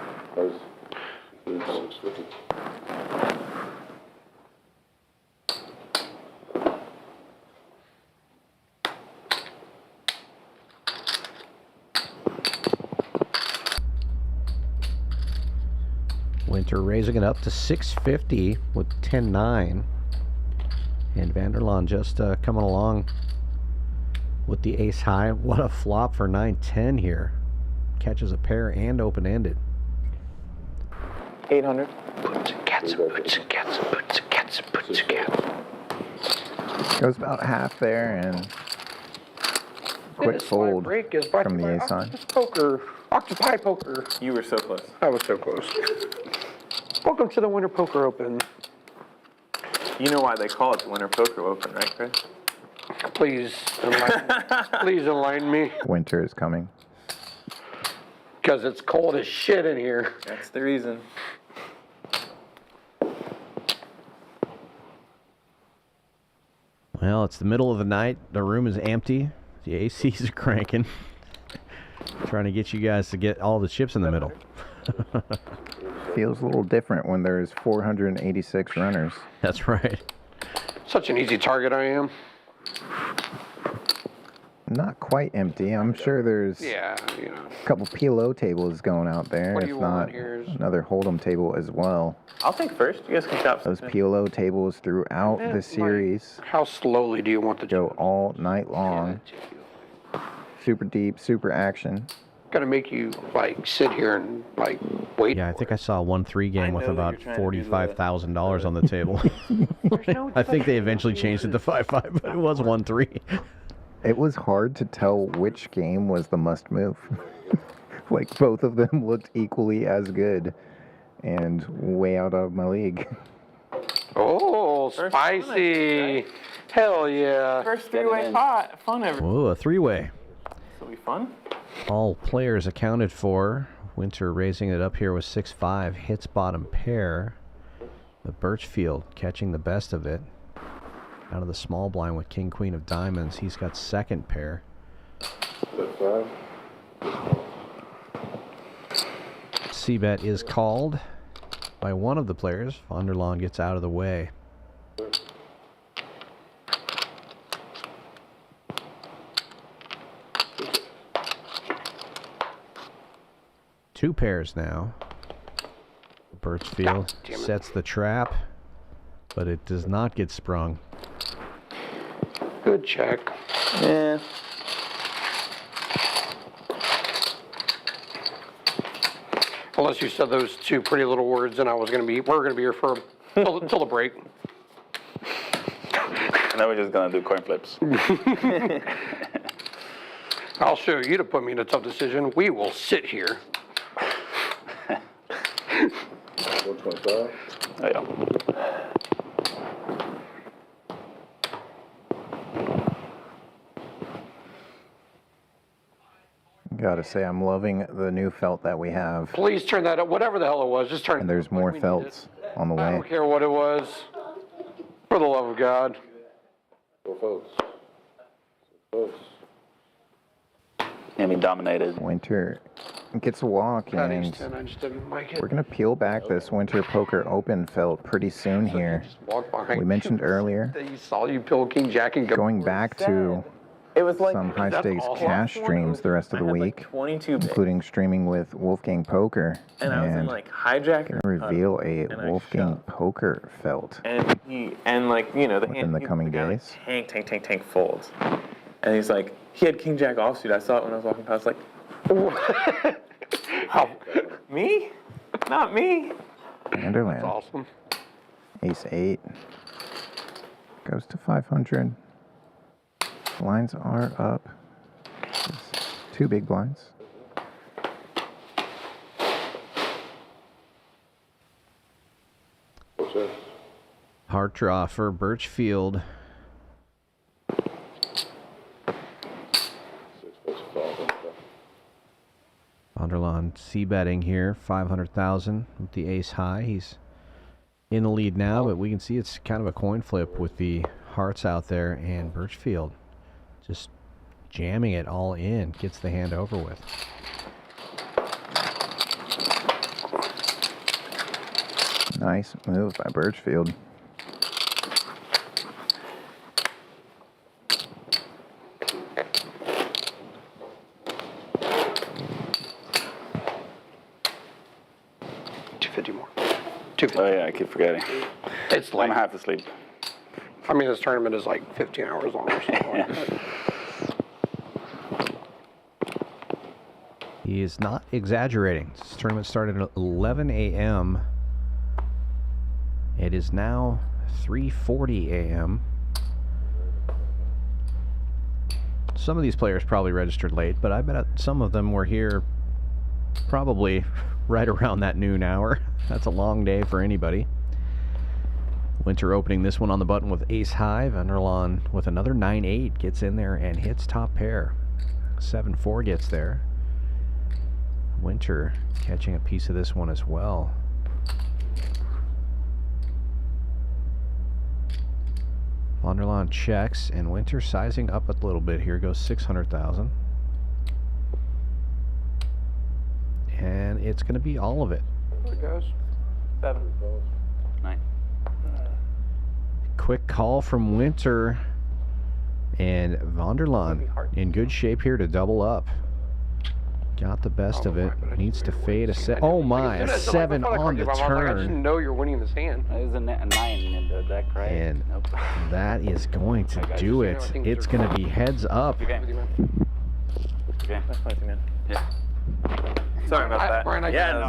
Winter raising it up to 650 with 10-9. And Vanderlaan just coming along with the ace high. What a flop for 9-10 here. Catches a pair and open-ended. 800. Goes about half there and quick fold from the ace high. Poker. Octopi poker. You were so close. I was so close. Welcome to the Winter Poker Open. You know why they call it the Winter Poker Open, right, Chris? Please enlighten me. Winter is coming. Because it's cold as shit in here. That's the reason. Well, it's the middle of the night. The room is empty. The ACs are cranking. Trying to get you guys to get all the chips in the middle. Feels a little different when there's 486 runners. That's right. Such an easy target I am. Not quite empty. I'm sure there's Yeah, you know. a couple PLO tables going out there. What do If you not, want? Here's another Hold'em table as well. I'll take first. You guys can chop Those something. PLO tables throughout the series how slowly do you want the go all night long. Super deep, super action. Gotta make you like sit here and like wait. Yeah, I think I saw a 1-3 game with know that about you're trying to do that. $45,000 on the table. I think they eventually changed it to 5-5, but it was 1-3. It was hard to tell which game was the must move. Like both of them looked equally as good and way out of my league. Oh, First spicy! Hell yeah! First three-way pot. Fun every. Whoa, a three-way. This will be fun. All players accounted for. Winter raising it up here with 6-5. Hits bottom pair. But Birchfield catching the best of it. Out of the small blind with King Queen of Diamonds. He's got second pair. C-bet is called by one of the players. Vanderlaan gets out of the way. Two pairs now. Birchfield sets the trap, but it does not get sprung. Good check. Yeah. Unless you said those two pretty little words, and we're gonna be here for till the break. And then we're just gonna do coin flips. I'll show you to put me in a tough decision. We will sit here. 425. Oh, yeah. Gotta say, I'm loving the new felt that we have. Please turn that up. Whatever the hell it was, just turn. And there's more felts on the I way. don't care what it was. For the love of God. Four folks. Folks. And we dominated. Winter gets a walk, That and ace 10, I just didn't like it. we're gonna peel back this Winter Poker Open felt pretty soon here. Just walk behind We mentioned earlier, that you saw you pill King Jack and go. going back to It was like some high stakes awesome. cash streams the rest of the I had week, like 22 bigs, including streaming with Wolfgang Poker, and I was in like hijacker. gonna reveal a and I Wolfgang shoved. Poker felt. And like you know the Within the coming guy, days. Like, tank folds, and he's like he had King Jack offsuit. I saw it when I was walking past. Like, how me? Not me. Vanderlaan, Awesome. Ace 8 goes to 500. Blinds are up. Two big blinds. What's that? Heart draw for Birchfield. 6 folks, 5. Vanderlaan c-betting here, 500,000 with the ace high. He's in the lead now, but we can see it's kind of a coin flip with the hearts out there, and Birchfield just jamming it all in, gets the hand over with. Nice move by Birchfield. $250 more. Oh yeah, I keep forgetting. It's I'm late. half asleep. I mean, this tournament is like 15 hours long or something like that. He is not exaggerating. This tournament started at 11 a.m. It is now 3:40 a.m. Some of these players probably registered late, but I bet some of them were here probably right around that noon hour. That's a long day for anybody. Winter opening this one on the button with ace high. Vanderlaan with another 9-8 gets in there and hits top pair. 7-4 gets there. Winter catching a piece of this one as well. Vanderlaan checks, and Winter sizing up a little bit. Here goes 600,000. And it's going to be all of it. There it goes. 7. 9. Quick call from Winter. And Vanderlaan in good shape here to double up. Got the best of it. Needs to fade a set. Oh my, a 7 on the I turn. didn't know you're winning this hand. It was a 9 in the deck, right? And nope. that is going to do it. It's going to be heads up. Okay. Okay. That's nice, man. Yeah. Sorry about that. Brian, Yeah, no,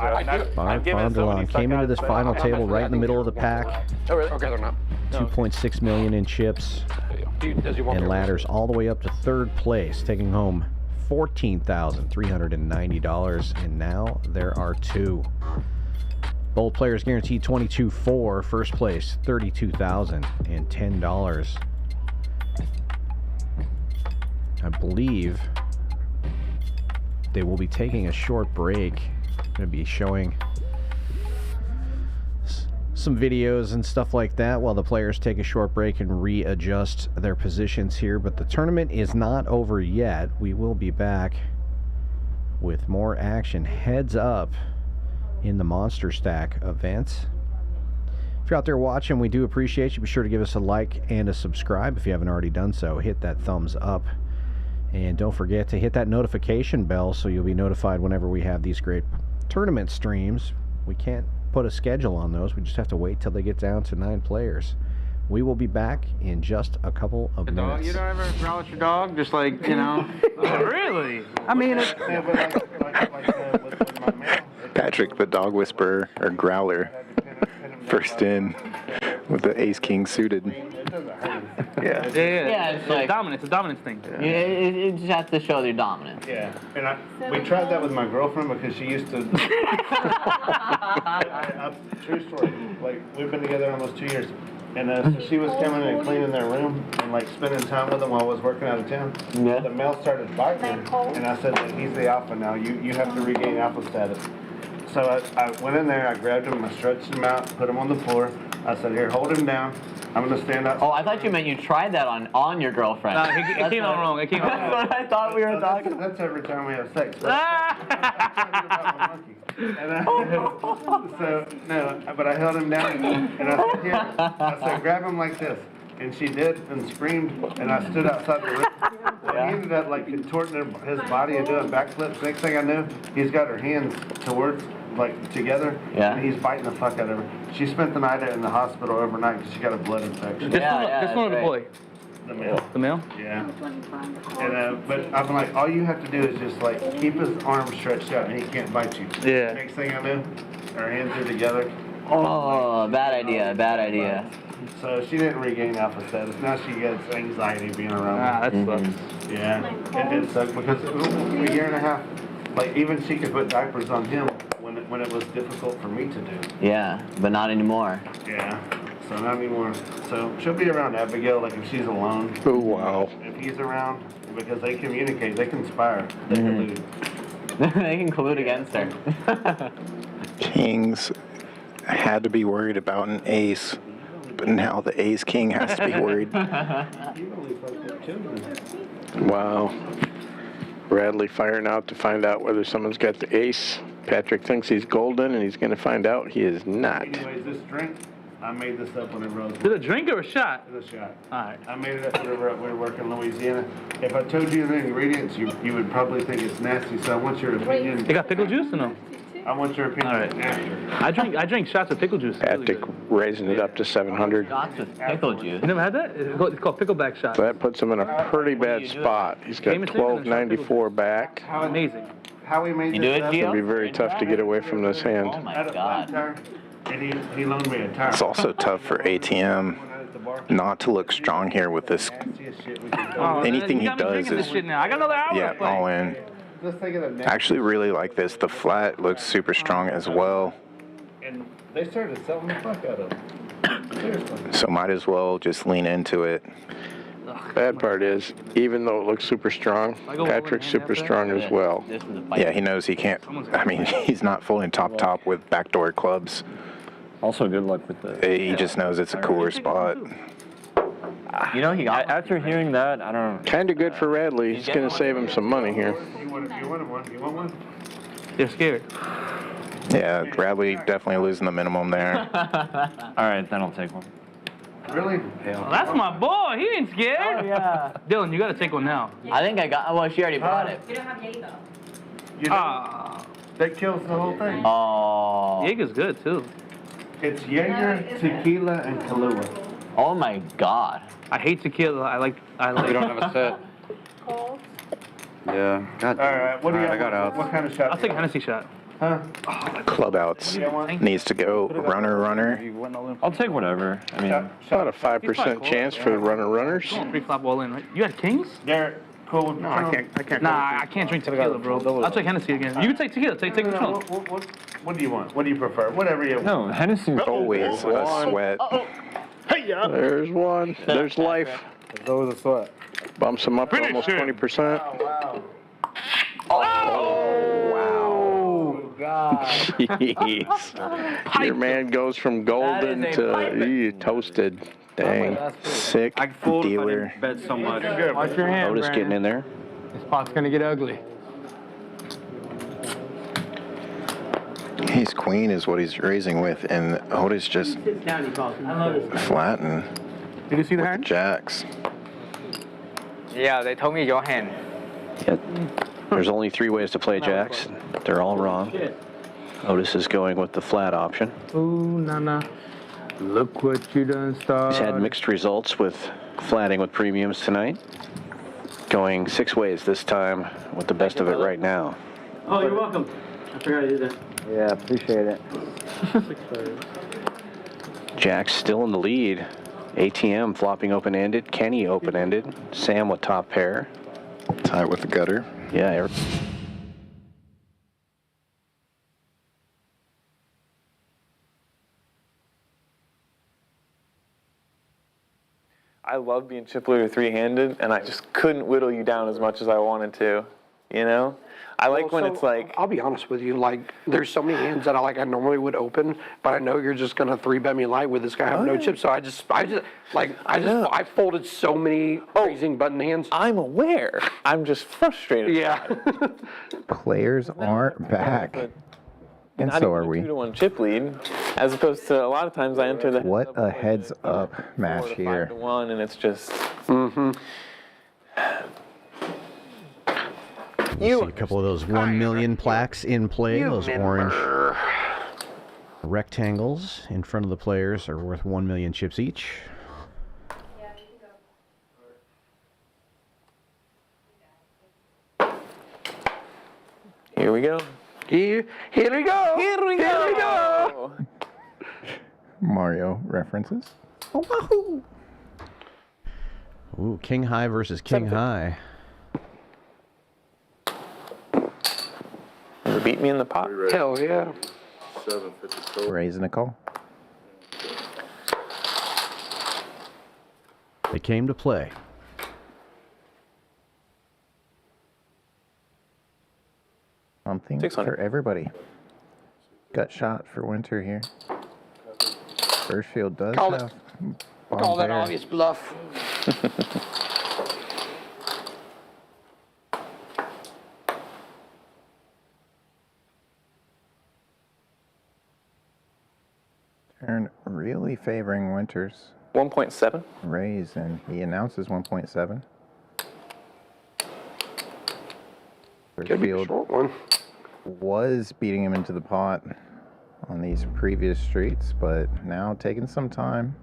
Vanderlaan came into this final table right in the middle of the pack. Oh, really? Okay, they're not. 2.6 million in chips. And ladders all the way up to third place, taking home $14,390. And now there are 2. Both players guaranteed 22-4. First place, $32,010. I believe they will be taking a short break. Going to be showing some videos and stuff like that while the players take a short break and readjust their positions here. But the tournament is not over yet. We will be back with more action. Heads up in the Monster Stack event. If you're out there watching, we do appreciate you. Be sure to give us a like and a subscribe if you haven't already done so. Hit that thumbs up. And don't forget to hit that notification bell so you'll be notified whenever we have these great tournament streams. We can't put a schedule on those. We just have to wait till they get down to 9 players. We will be back in just a couple of minutes. You don't ever growl at your dog? Just like, you know? Really? I mean, Patrick, the dog whisperer, or growler, first in with the ace-king suited. Yeah, it's like dominance. It's a dominance thing. Yeah. You just have to show your dominance. Yeah, and we tried that with my girlfriend because she used to. True story. Like, we've been together almost 2 years, and so she was coming and cleaning their room and like spending time with them while I was working out of town. Yeah. The male started biting her, and I said, like, he's the alpha now. You have to regain alpha status. So I went in there, I grabbed him, I stretched him out, put him on the floor. I said, here, hold him down. I'm going to stand up. Oh, I thought you meant you tried that on your girlfriend. No, it came out wrong. It came out wrong. That's what I thought we were talking about. That's every time we have sex. So no, but I held him down and I said, here, I said, grab him like this. And she did and screamed, and I stood outside the room. Well, he ended up like contorting his body and doing backflips. Next thing I knew, he's got her hands towards, like, together, and he's biting the fuck out of her. She spent the night in the hospital overnight because she got a blood infection. This one or the boy? The male. The male? Yeah. And but I'm like, all you have to do is just like keep his arms stretched out, and he can't bite you. Yeah. Next thing I knew, our hands are together. Oh, bad idea. Bad idea. So she didn't regain alpha status. Now she gets anxiety being around me. That sucks. Yeah. It sucked because a year and a half, like, even she could put diapers on him when it was difficult for me to do. Yeah, but not anymore. Yeah. So not anymore. So she'll be around Abigail, like, if she's alone. Oh, wow. If he's around, because they communicate, they conspire, they collude. They can collude against her. Kings had to be worried about an ace, but now the ace king has to be worried. Wow. Bradley firing out to find out whether someone's got the ace. Patrick thinks he's golden, and he's going to find out he is not. Anyways, this drink, I made this up whenever I was. Is it a drink or a shot? It's a shot. All right. I made it up whenever we were working in Louisiana. If I told you the ingredients, you would probably think it's nasty, so I want your opinion. They got pickle juice or no? I want your opinion after. I drink shots of pickle juice. Patrick raising it up to 700. Shots with pickle juice. You never had that? It's called pickleback shot. So that puts him in a pretty bad spot. He's got 1294 back. Amazing. How we made You this do it, up? Gio? It'll be very tough to get away from this hand. Oh my Had a flat god. tire, and he loaned me a tire. It's also tough for ATM not to look strong here with this. Anything he does is, Shit now. I got another hour to yeah, play. all in. Just think of the I next. actually really like this. The flat looks super strong as well. And they started selling the fuck out of them. Seriously. So might as well just lean into it. Bad part is, even though it looks super strong, Patrick's super strong as well. This is a fight. Yeah, he knows he can't. I mean, he's not fully top with backdoor clubs. Also, good luck with the. He just knows it's a cooler spot. You know, he got After hearing that, I don't. Kind of good for Radley. He's going to save him some money here. You want one? You want one? They're scared. Yeah, Bradley definitely losing the minimum there. All right, then I'll take one. Really? Well, that's my boy. He ain't scared. Oh, yeah. Dylan, you got to take one now. I think I got. Well, she already bought it. You don't have Jago. You know, that kills the whole thing. Oh. Jaeger's good, too. It's Jaeger, tequila, and Kahlua. Oh my god. I hate tequila. I like. We don't have a set. Cold. Yeah. God. All right, what do you? I got out. What kind of shot? I'll take a Hennessy shot. Huh? Club outs needs to go runner. I'll take whatever. I mean, About a 5% chance for the runners. Pre-flop all in, right? You had kings? Derek, cool with No, I can't. Nah, I can't drink tequila, bro. I'll take Hennessy again. You can take tequila. Take control. What do you want? What do you prefer? Whatever you want. no, Hennessy's Always a sweat. There's one. There's life. There's always a sweat. Bumps him up to almost 20%. Wow. God. Jeez. Your man goes from golden That is a to toasted. Dang. Sick I fold if I dealer. didn't bet so much. Watch your hand, Otis getting in there. This pot's gonna get ugly. Ace queen is what he's raising with, and Otis just flatten Did you see the with hand? jacks. Yeah, they told me your hand. Yeah. There's only 3 ways to play jacks. They're all wrong. Otis is going with the flat option. Ooh, Nana. Look what you done started. He's had mixed results with flatting with premiums tonight. Going 6 ways this time with the best of it right now. Oh, you're welcome. I forgot I did that. Yeah, appreciate it. Jack's still in the lead. ATM flopping open-ended. Kenny open-ended. Sam with top pair. Tie with the gutter. Yeah. I love being chip leader three-handed, and I just couldn't whittle you down as much as I wanted to, you know? I like when it's like... I'll be honest with you, like, there's so many hands that I normally would open, but I know you're just going to 3-bet me light with this guy having no chips, so I folded so many raising button hands. I'm aware. I'm just frustrated. Yeah. Players are back. And so are we. 2-1 chip lead, as opposed to a lot of times I enter the What a heads up match here. 5-1, and it's just. See a couple of those 1 million plaques in play. Those orange rectangles in front of the players are worth 1 million chips each. Here we go. Here we go. Here we go. Mario references. Ooh, King High versus King High. You beat me in the pot. Hell yeah. Raising a call. They came to play. Something 600. for everybody. Gut shot for Winter here. First field does Call it. have Call that pair. obvious bluff. Turn really favoring Winters. 1.7. Raise, and he announces 1.7. First Could be a field short one. was beating him into the pot on these previous streets, but now taking some time.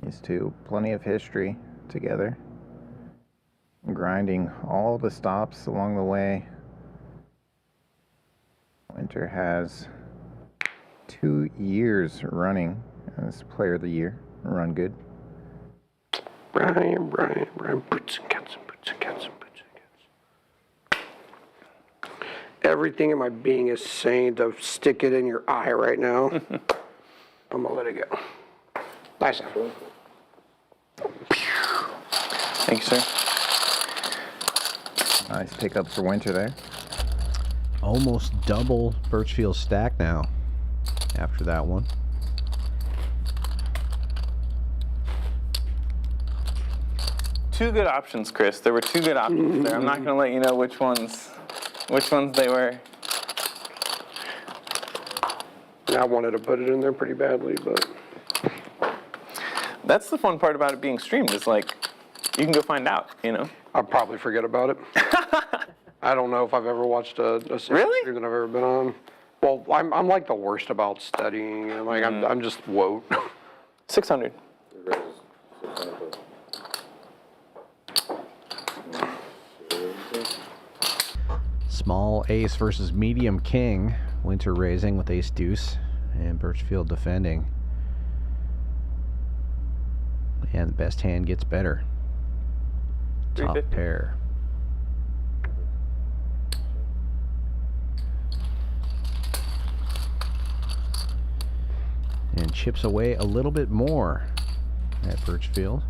These two, plenty of history together, grinding all the stops along the way. Winter has 2 years running as Player of the Year. Run good. Brian, boots and cats. Everything in my being is saying to stick it in your eye right now. I'm gonna let it go. Nice. Thank you, sir. Nice pickup for Winter there. Almost double Birchfield's stack now after that one. Two good options, Chris. There were two good options there. I'm not going to let you know which ones they were. I wanted to put it in there pretty badly, but That's the fun part about it being streamed, is like, you can go find out, you know? I'll probably forget about it. I don't know if I've ever watched a Really? stream that I've ever been on. Well, I'm like the worst about studying, and like I'm just woke. 600. Small ace versus medium king. Winter raising with ace deuce, and Birchfield defending. And the best hand gets better. Top 350. pair. And chips away a little bit more at Birchfield.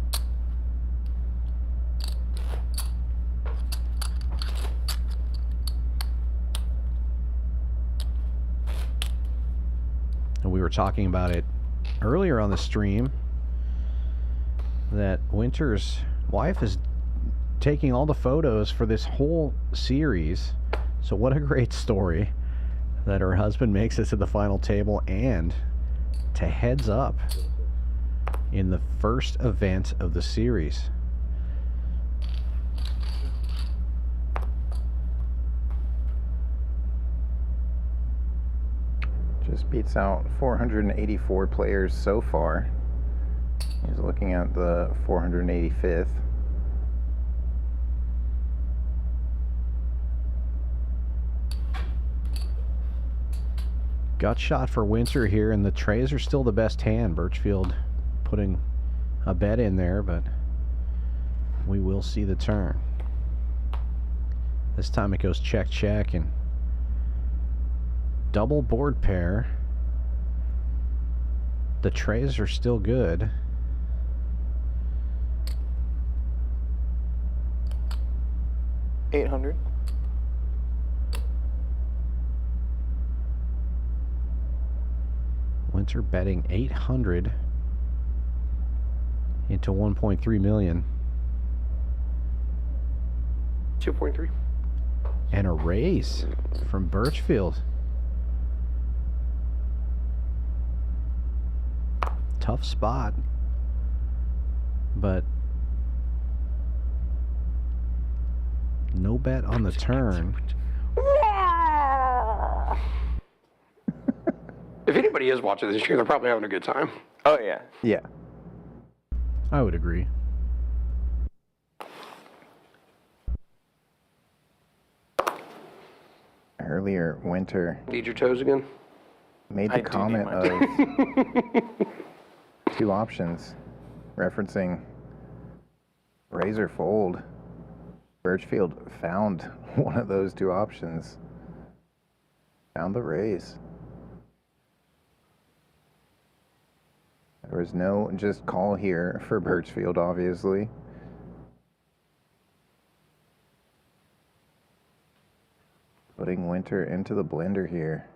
And we were talking about it earlier on the stream, that Winter's wife is taking all the photos for this whole series. So what a great story that her husband makes it to the final table and to heads up in the first event of the series. Just beats out 484 players so far. He's looking at the 485th. Gut shot for Winter here, and the trays are still the best hand. Birchfield putting a bet in there, but we will see the turn. This time it goes check, check, and double board pair. The trays are still good. $800. Winter betting 800 into 1.3 million. 2.3. And a raise from Birchfield. Tough spot, but no bet on the turn. If anybody is watching this stream, they're probably having a good time. Oh, yeah. Yeah. I would agree. Earlier, Winter Need your toes again? made I the do need comment my of two options, referencing raise or fold. Birchfield found one of those two options. Found the raise. There was no just call here for Birchfield, obviously. Putting Winter into the blender here.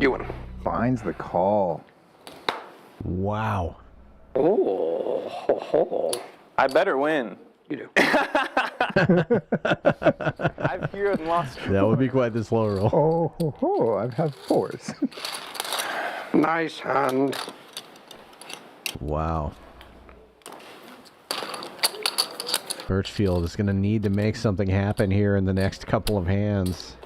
You win. Finds the call. Wow. Oh, ho, ho. I better win. You do. I've here and lost. That would be quite the slow roll. Oh, ho, ho, I've had fours. Nice hand. Wow. Birchfield is going to need to make something happen here in the next couple of hands.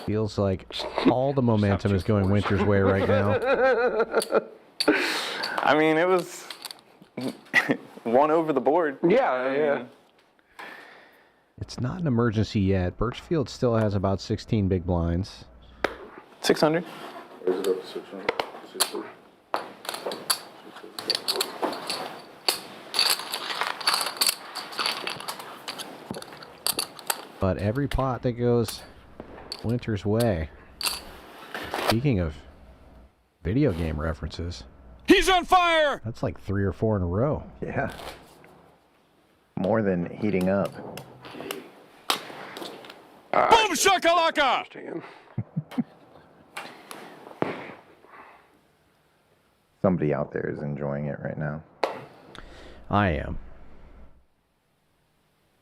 Feels like all the momentum is going Winter's way right now. I mean, it was one over the board. Yeah. It's not an emergency yet. Birchfield still has about 16 big blinds. 600. Raise it up to 600. 600. But every pot that goes Winter's way. Speaking of video game references. He's on fire! That's like 3 or 4 in a row. Yeah. More than heating up. Boom shakalaka! Somebody out there is enjoying it right now. I am.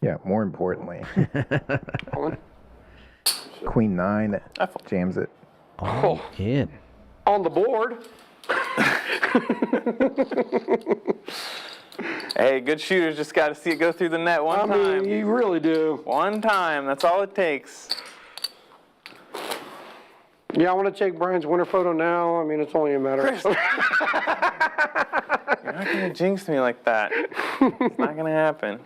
Yeah, more importantly. Queen 9 jams it. All in. On the board. Hey, good shooters just got to see it go through the net one time. I mean, you really do. One time. That's all it takes. Yeah, I want to take Brian's winter photo now. I mean, it's only a matter of... You're not going to jinx me like that. It's not going to happen.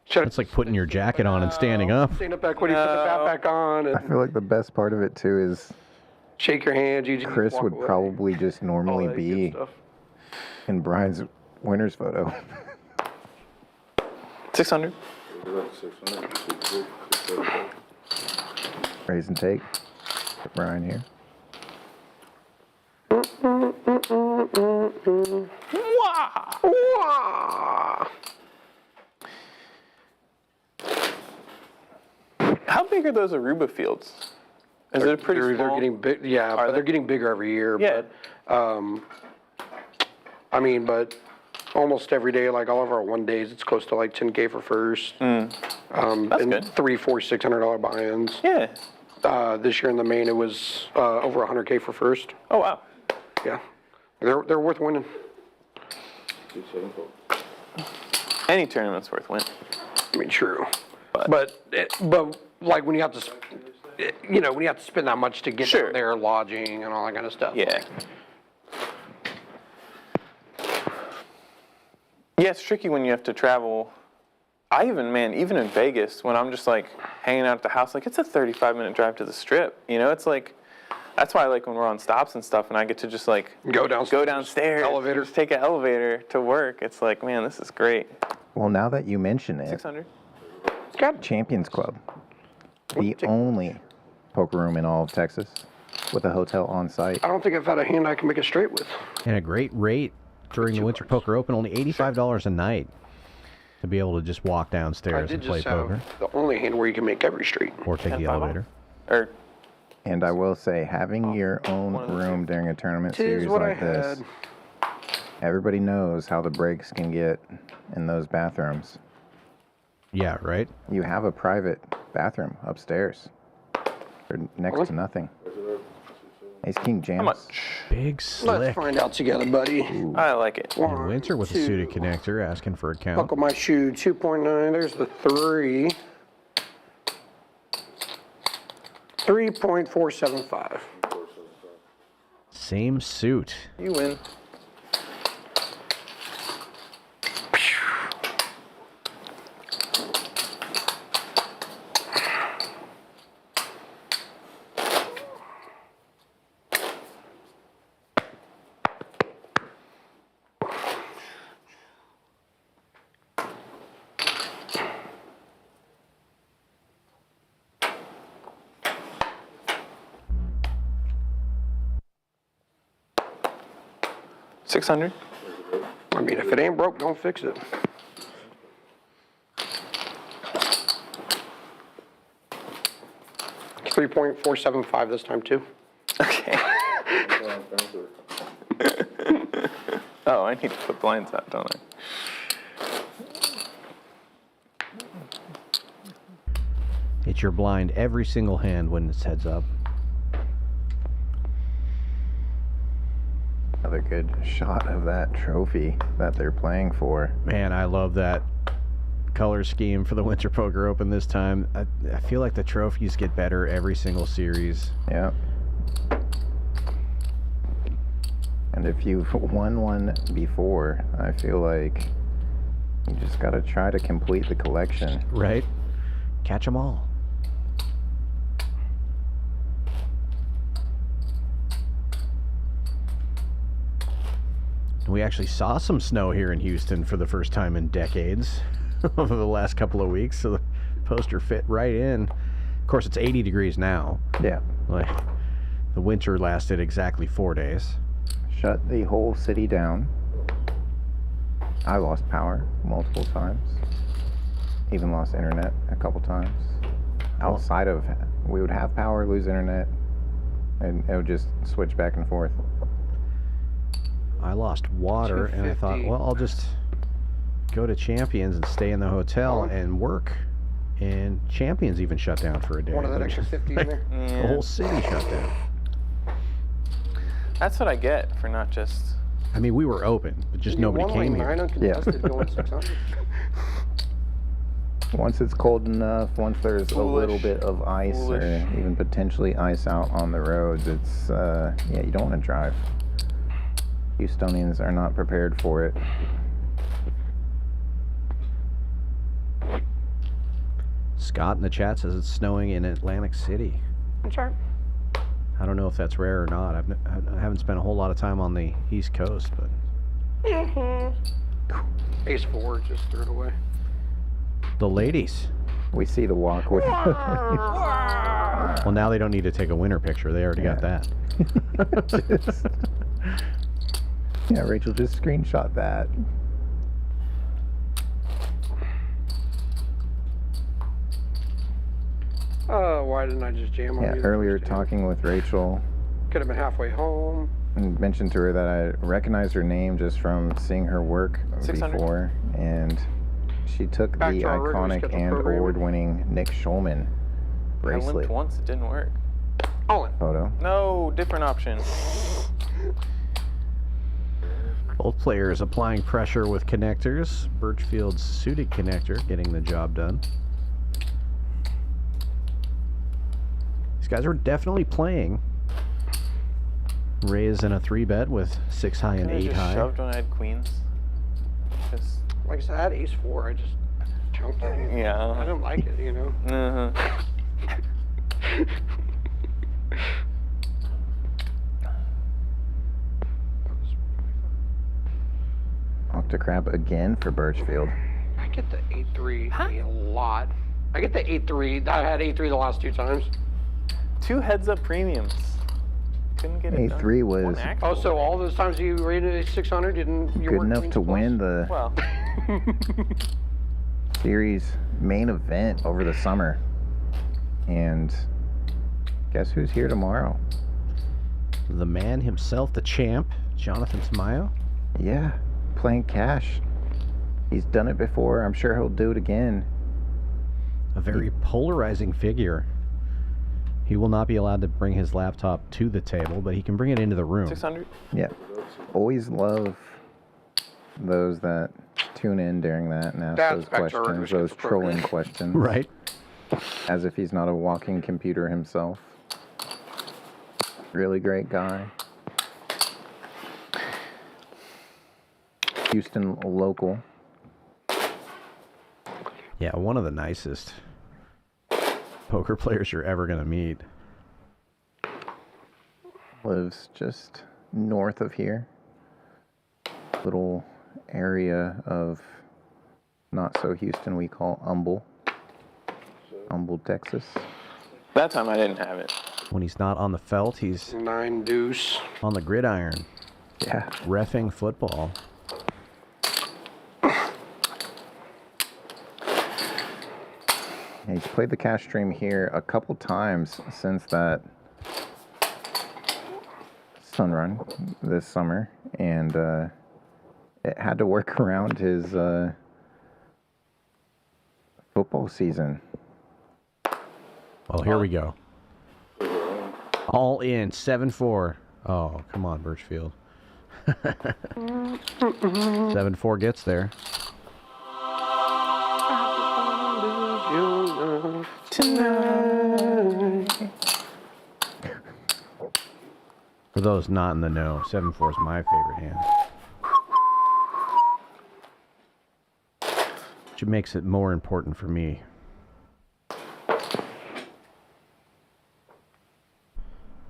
It's like putting your jacket on and standing up. Stand up back when you put the bat back on. And I feel like the best part of it too is shake your hand. You just Chris walk would away. probably just normally be in Brian's winner's photo. 600. Raise and take for Brian here. How big are those Aruba fields? Is it pretty They're small? getting big, yeah, but they're getting bigger every year. Yeah. But, I mean, but almost every day, like all of our one days, it's close to like 10K for first. That's and good. $300, $400, $600 buy-ins. Yeah. This year in the main, it was over 100K for first. Oh, wow. Yeah. They're worth winning. Any tournament's worth winning. I mean, true. But like when you have to, when you have to spend that much to get down there, lodging and all that kind of stuff. Yeah. Yeah, it's tricky when you have to travel. Even in Vegas, when I'm just like hanging out at the house, like it's a 35-minute drive to the strip. It's like, that's why I like when we're on stops and stuff and I get to just like go downstairs, elevator, just take an elevator to work. It's like, man, this is great. Well, now that you mention it, 600. It's got Champions Club, the only poker room in all of Texas with a hotel on site. I don't think I've had a hand I can make it straight with. And a great rate during the Winter Poker Open, only $85 a night to be able to just walk downstairs and play poker. The only hand where you can make every street. Or take the elevator. And I will say, having your own room during a tournament series like this, everybody knows how the breaks can get in those bathrooms. Yeah, right? You have a private bathroom upstairs. They're next to nothing. Ace King jams. How much? Big slick. Let's find out together, buddy. Ooh. I like it. And Winter with a suited connector asking for a count. Buckle my shoe, 2.9. There's the 3. 3.475. Same suit. You win. $600. I mean, if it ain't broke, don't fix it. $3.475 this time too. Okay. Oh, I need to put blinds out, don't I? It's your blind every single hand when it's heads up. Another good shot of that trophy that they're playing for. Man, I love that color scheme for the Winter Poker Open this time. I feel like the trophies get better every single series. Yeah. And if you've won one before, I feel like you just got to try to complete the collection. Right? Catch them all. We actually saw some snow here in Houston for the first time in decades over the last couple of weeks, so the poster fit right in. Of course, it's 80 degrees now. Yeah. Like, the winter lasted exactly 4 days. Shut the whole city down. I lost power multiple times. Even lost internet a couple times. Outside of, we would have power, lose internet, and it would just switch back and forth. I lost water, and I thought, well, I'll just go to Champions and stay in the hotel and work. And Champions even shut down for a day. One of that extra 50 in there. The whole city shut down. That's what I get for not just... I mean, we were open, but just nobody came here. Once it's cold enough, once there's a little bit of ice or even potentially ice out on the roads, it's, yeah, you don't want to drive. Houstonians are not prepared for it. Scott in the chat says it's snowing in Atlantic City. Sure. I don't know if that's rare or not. I haven't spent a whole lot of time on the East Coast, but... Ace 4, just threw it away. The ladies. We see the walk with... Well, now they don't need to take a winter picture. They already got that. Yeah, Rachel, just screenshot that. Why didn't I just jam on Yeah, you? earlier talking with Rachel, Could have been halfway home. and mentioned to her that I recognized her name just from seeing her work 600. before, and she took Back the to our regular iconic scheduled and programming. award-winning Nick Schulman I bracelet limped once, it didn't work. All in. photo. No, different option. Both players applying pressure with connectors. Birchfield's suited connector getting the job done. These guys are definitely playing. Rays in a 3-bet with 6 high and I 8 just high. shoved when I had queens. Just, Like I said, I had Ace 4. I just chunked it. yeah. I didn't like it, you know. Uh-huh. Octocrab again for Birchfield. I get the 8-3 a lot. I get the 8-3. I had 8-3 the last 2 times. 2 heads-up premiums. Couldn't get it done. 8-3 was Oh, so all those times you rated a 600, didn't you good work enough Queens to plus? win the Well, series main event over the summer. And guess who's here tomorrow? The man himself, the champ, Jonathan Tamayo. Yeah, playing cash. He's done it before. I'm sure he'll do it again. A very polarizing figure. He will not be allowed to bring his laptop to the table, but he can bring it into the room. 600? Yeah. Always love those that tune in during that and ask That's those back to our questions, regular those schedule trolling program. questions. Right. As if he's not a walking computer himself. Really great guy. Houston local. Yeah, one of the nicest poker players you're ever going to meet. Lives just north of here. Little area of not so Houston we call Humble. Humble, Texas. That time I didn't have it. When he's not on the felt, he's 9 deuce. on the gridiron, Yeah. reffing football. He's played the cash stream here a couple times since that sun run this summer, and it had to work around his football season. Oh, here we go. All in, 7-4. Oh, come on, Birchfield. 7-4 gets there. For those not in the know, 7-4 is my favorite hand. Which makes it more important for me.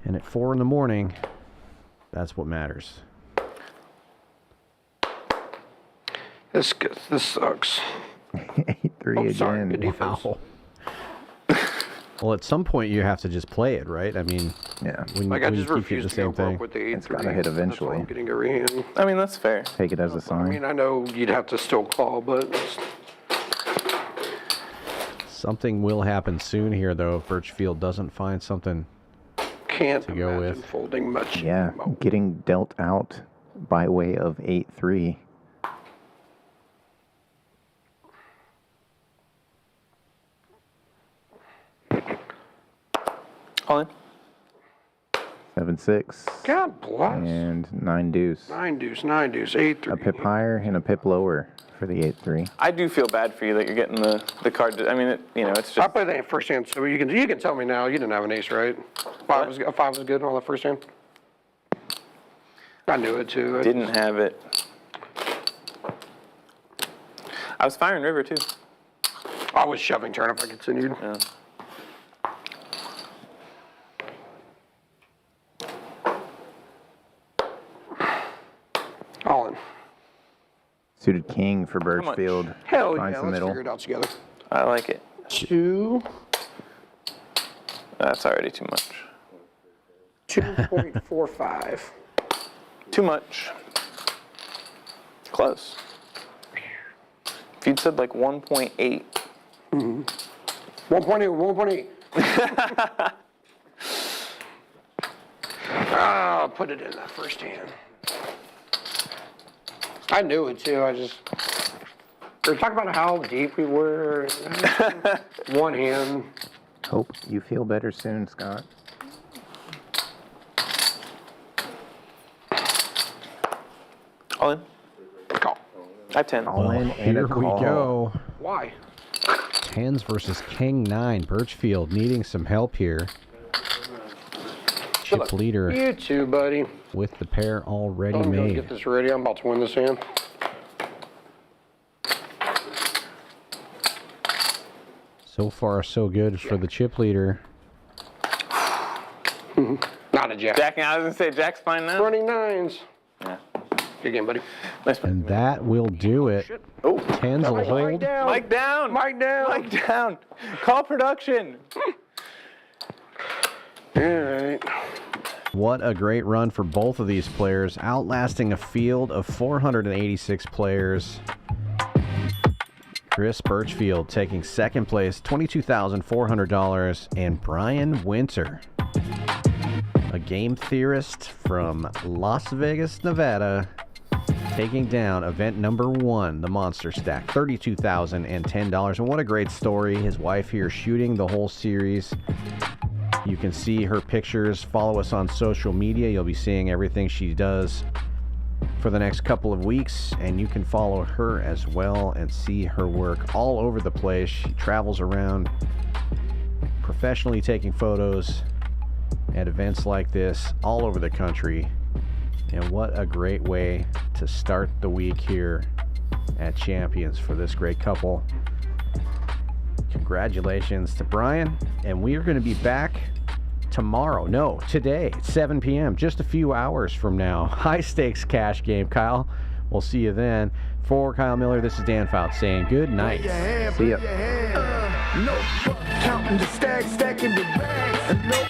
And at 4 in the morning, that's what matters. This sucks. 8-3 again. Sorry, good defense. Wow. Well, at some point you have to just play it, right? I mean, yeah. When, like I when just you keep it refuse the to same go broke thing. with the 8-3. It's got to hit eventually. I'm getting a rehand. I mean, that's fair. Take it as a sign. I mean, I know you'd have to still call, but Something will happen soon here, though, if Birchfield doesn't find something can't to go imagine with. folding much. Yeah, getting dealt out by way of 8-3. All in. 7-6. God bless. And 9 deuce. 9 deuce, 9 deuce, 8-3. A pip higher and a pip lower for the 8-3. I do feel bad for you that you're getting the card. I mean, it's I just. played that first hand, so you can tell me now. You didn't have an ace, right? Five was good on the first hand. I knew it too. Didn't have it. I was firing river too. I was shoving turn if I continued. Yeah. All in. Suited king for Birchfield. Hell Finds yeah, the let's middle. figure it out together. I like it. 2. That's already too much. 2.45. Too much. Close. If you'd said like 1.8. Mm-hmm. 1.8, 1.8. I'll put it in that first hand. I knew it too. We were talking about how deep we were. One hand. Hope you feel better soon, Scott. All in. Call. I have 10. All in and Here a we call. go. Why? Hands versus King 9. Birchfield needing some help here. Chip leader You too, buddy. with the pair already I'm going to made. get this ready. I'm about to win this hand. So far, so good for the chip leader. Not a jack. Jack, I was going to say Jack's fine now. 29s. Yeah. Good game, buddy. Nice one. And that will do it. Oh, Tens will hold. down. Mike down. Mike down. Mike down. Call production. All right. What a great run for both of these players, outlasting a field of 486 players. Chris Birchfield taking second place, $22,400, and Brian Winter, a game theorist from Las Vegas, Nevada, taking down event number 1, the Monster Stack, $32,010. And what a great story. His wife here shooting the whole series. You can see her pictures. Follow us on social media. You'll be seeing everything she does for the next couple of weeks, and you can follow her as well and see her work all over the place. She travels around professionally taking photos at events like this all over the country. And what a great way to start the week here at Champions for this great couple. Congratulations to Brian, and we are going to be back tomorrow. No, today at 7 p.m., just a few hours from now. High stakes cash game, Kyle. We'll see you then. For Kyle Miller, this is Dan Fout saying good night. See ya. No counting the stacks, stacking the bags, and no